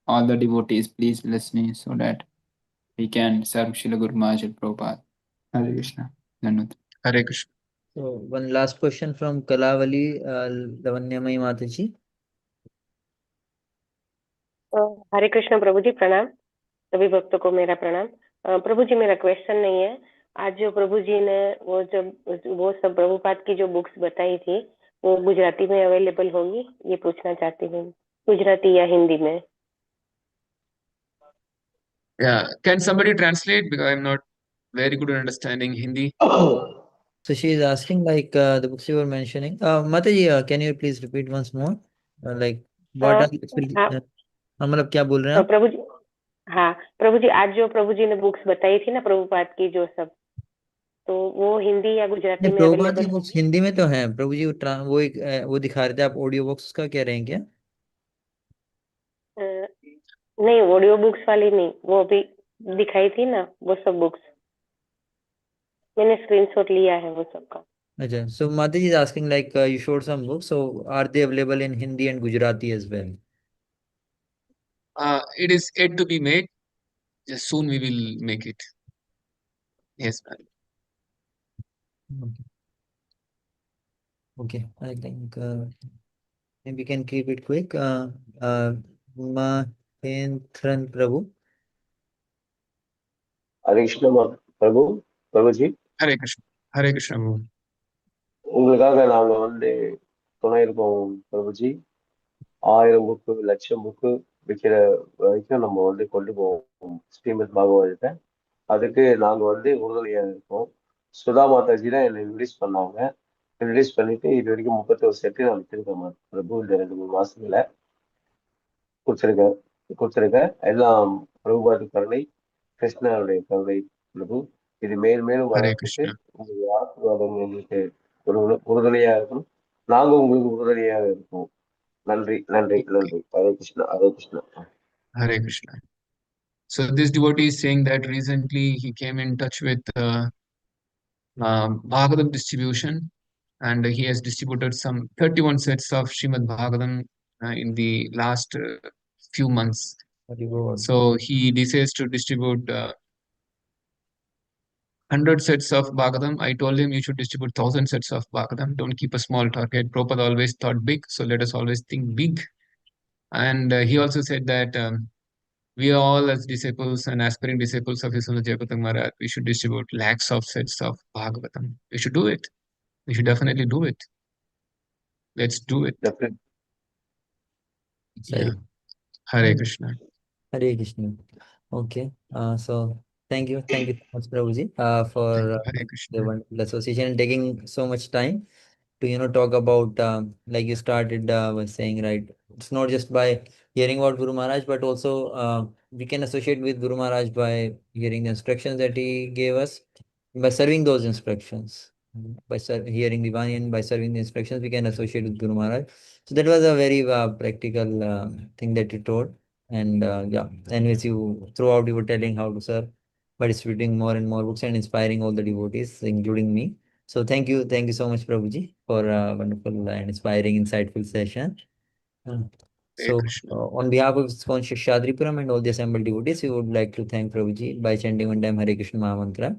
all the devotees. Please listen so that we can serve Srila Guru Maharaj Prabhupada. Hare Krishna. Dhanwad. Hare Krishna. So one last question from Kalavali Lavanyamai Mataji. हरे कृष्ण प्रभु जी प्रणाम। सभी भक्तों को मेरा प्रणाम। प्रभु जी मेरा question नहीं है। आज जो प्रभु जी ने वो सब प्रभुपाद की जो बुक्स बताई थी वो गुजराती में अवेलेबल होगी, ये पूछना चाहती हूँ, गुजराती या हिंदी में। Yeah, can somebody translate because I'm not very good at understanding Hindi. So she is asking like the books you were mentioning. Mataji, can you please repeat once more? Like what are actually? मतलब क्या बोल रहे हैं आप? प्रभु जी, हाँ प्रभु जी, आज जो प्रभु जी ने बुक्स बताई थी ना प्रभुपाद की जो सब, तो वो हिंदी या गुजराती में प्रभुपाद की अवेलेबल? बुक्स हिंदी में तो हैं प्रभु जी। वो एक वो दिखा रहे थे आप, ऑडियो बुक्स का कह रहे हैं क्या? नहीं, ऑडियो बुक्स वाली नहीं, वो अभी दिखाई थी ना वो सब बुक्स, मैंने स्क्रीनशॉट लिया है वो सब का। अच्छा, so Mataji is asking like you showed some books, so are they available in Hindi and Gujarati as well? It is yet to be made. Just soon we will make it. Yes, ma'am. Okay, I think maybe we can keep it quick. Mahentran Prabhu. Hare Krishna Prabhuji. Hare Krishna. Hare Krishna. உங்களுக்காக நாங்க துணை இருக்கோம் Prabhuji. 1000 book 1,00,000 book விற்கிற வரைக்கும் நம்ம கொண்டு போவோம் ஸ்ரீமத் பாகவதத்தை. அதுக்கு நாங்க உறுதுணையா இருக்கோம். சுதா மாதாஜி தான் என்னை இன்ட்ரடியூஸ் பண்ணாங்க. இன்ட்ரடியூஸ் பண்ணிட்டு இது வரைக்கும் 31 செட்டு நான் வித்திருக்கேன் பிரபு. இந்த 2-3 மாசத்துல கொடுத்துருக்கேன். எல்லாம் பிரபுபாது கருணை, கிருஷ்ணனுடைய கருணை பிரபு. இது மேலும் மேலும் வளர்த்துட்டு உங்களுடைய ஆசீர்வாதம் எங்களுக்கு உறுதுணையா இருக்கணும். நாங்க உங்களுக்கு உறுதுணையாக இருப்போம். நன்றி நன்றி நன்றி. Hare Krishna Hare Krishna. Hare Krishna. So this devotee is saying that recently he came in touch with Bhagavatam distribution, and he has distributed some 31 sets of Srimad Bhagavatam in the last few months. So he decides to distribute 100 sets of Bhagavatam. I told him you should distribute 1,000 sets of Bhagavatam. Don't keep a small target. Prabhupada always thought big, so let us always think big. And he also said that we all, as disciples and aspiring disciples of His Holiness Jayapataka Maharaj, we should distribute lakhs of sets of Bhagavatam. We should do it. We should definitely do it. Let's do it. Definitely. Yeah. Hare Krishna. Hare Krishna. Okay. So thank you so much, Prabhuji, for Hare the Krishna. wonderful association and taking so much time to talk about like you started by saying, right, it's not just by hearing about Guru Maharaj, but also we can associate with Guru Maharaj by hearing the instructions that he gave us, by serving those instructions. By hearing the Vani and by serving the instructions, we can associate with Guru Maharaj. So that was a very practical thing that you told. And yeah, and with you throughout you were telling how to serve by distributing more and more books and inspiring all the devotees, including me. So thank you so much, Prabhuji, for a wonderful and inspiring, insightful session. Uh, Hare So, Krishna. on behalf of Iskcon Seshadripuram and all the assembled devotees, we would like to thank Prabhuji by chanting one time Hare Krishna Mahamantra.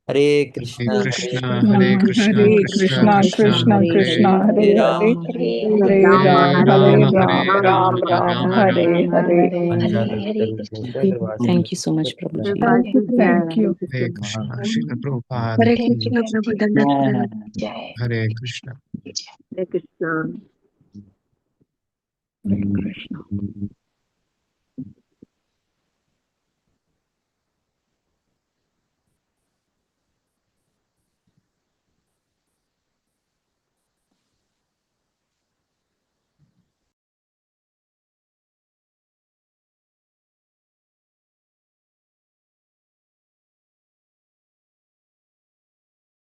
Hare Krishna, Hare Hare Krishna. Krishna, Hare Krishna. Hare Krishna Krishna, Krishna. Krishna Hare Krishna, Hare Hare Ram, Hare, Hare Hare Ram, Rama. Hare Hare Ram, Rama. Ram Ram, Rama Hare Rama. Hare. Thank you so much, Prabhuji. Thank you, thank you. Hare Krishna. Srila Prabhupada Hare ki. Krishna Prabhu Jai. Hare Krishna. Hare Krishna. Hare Krishna.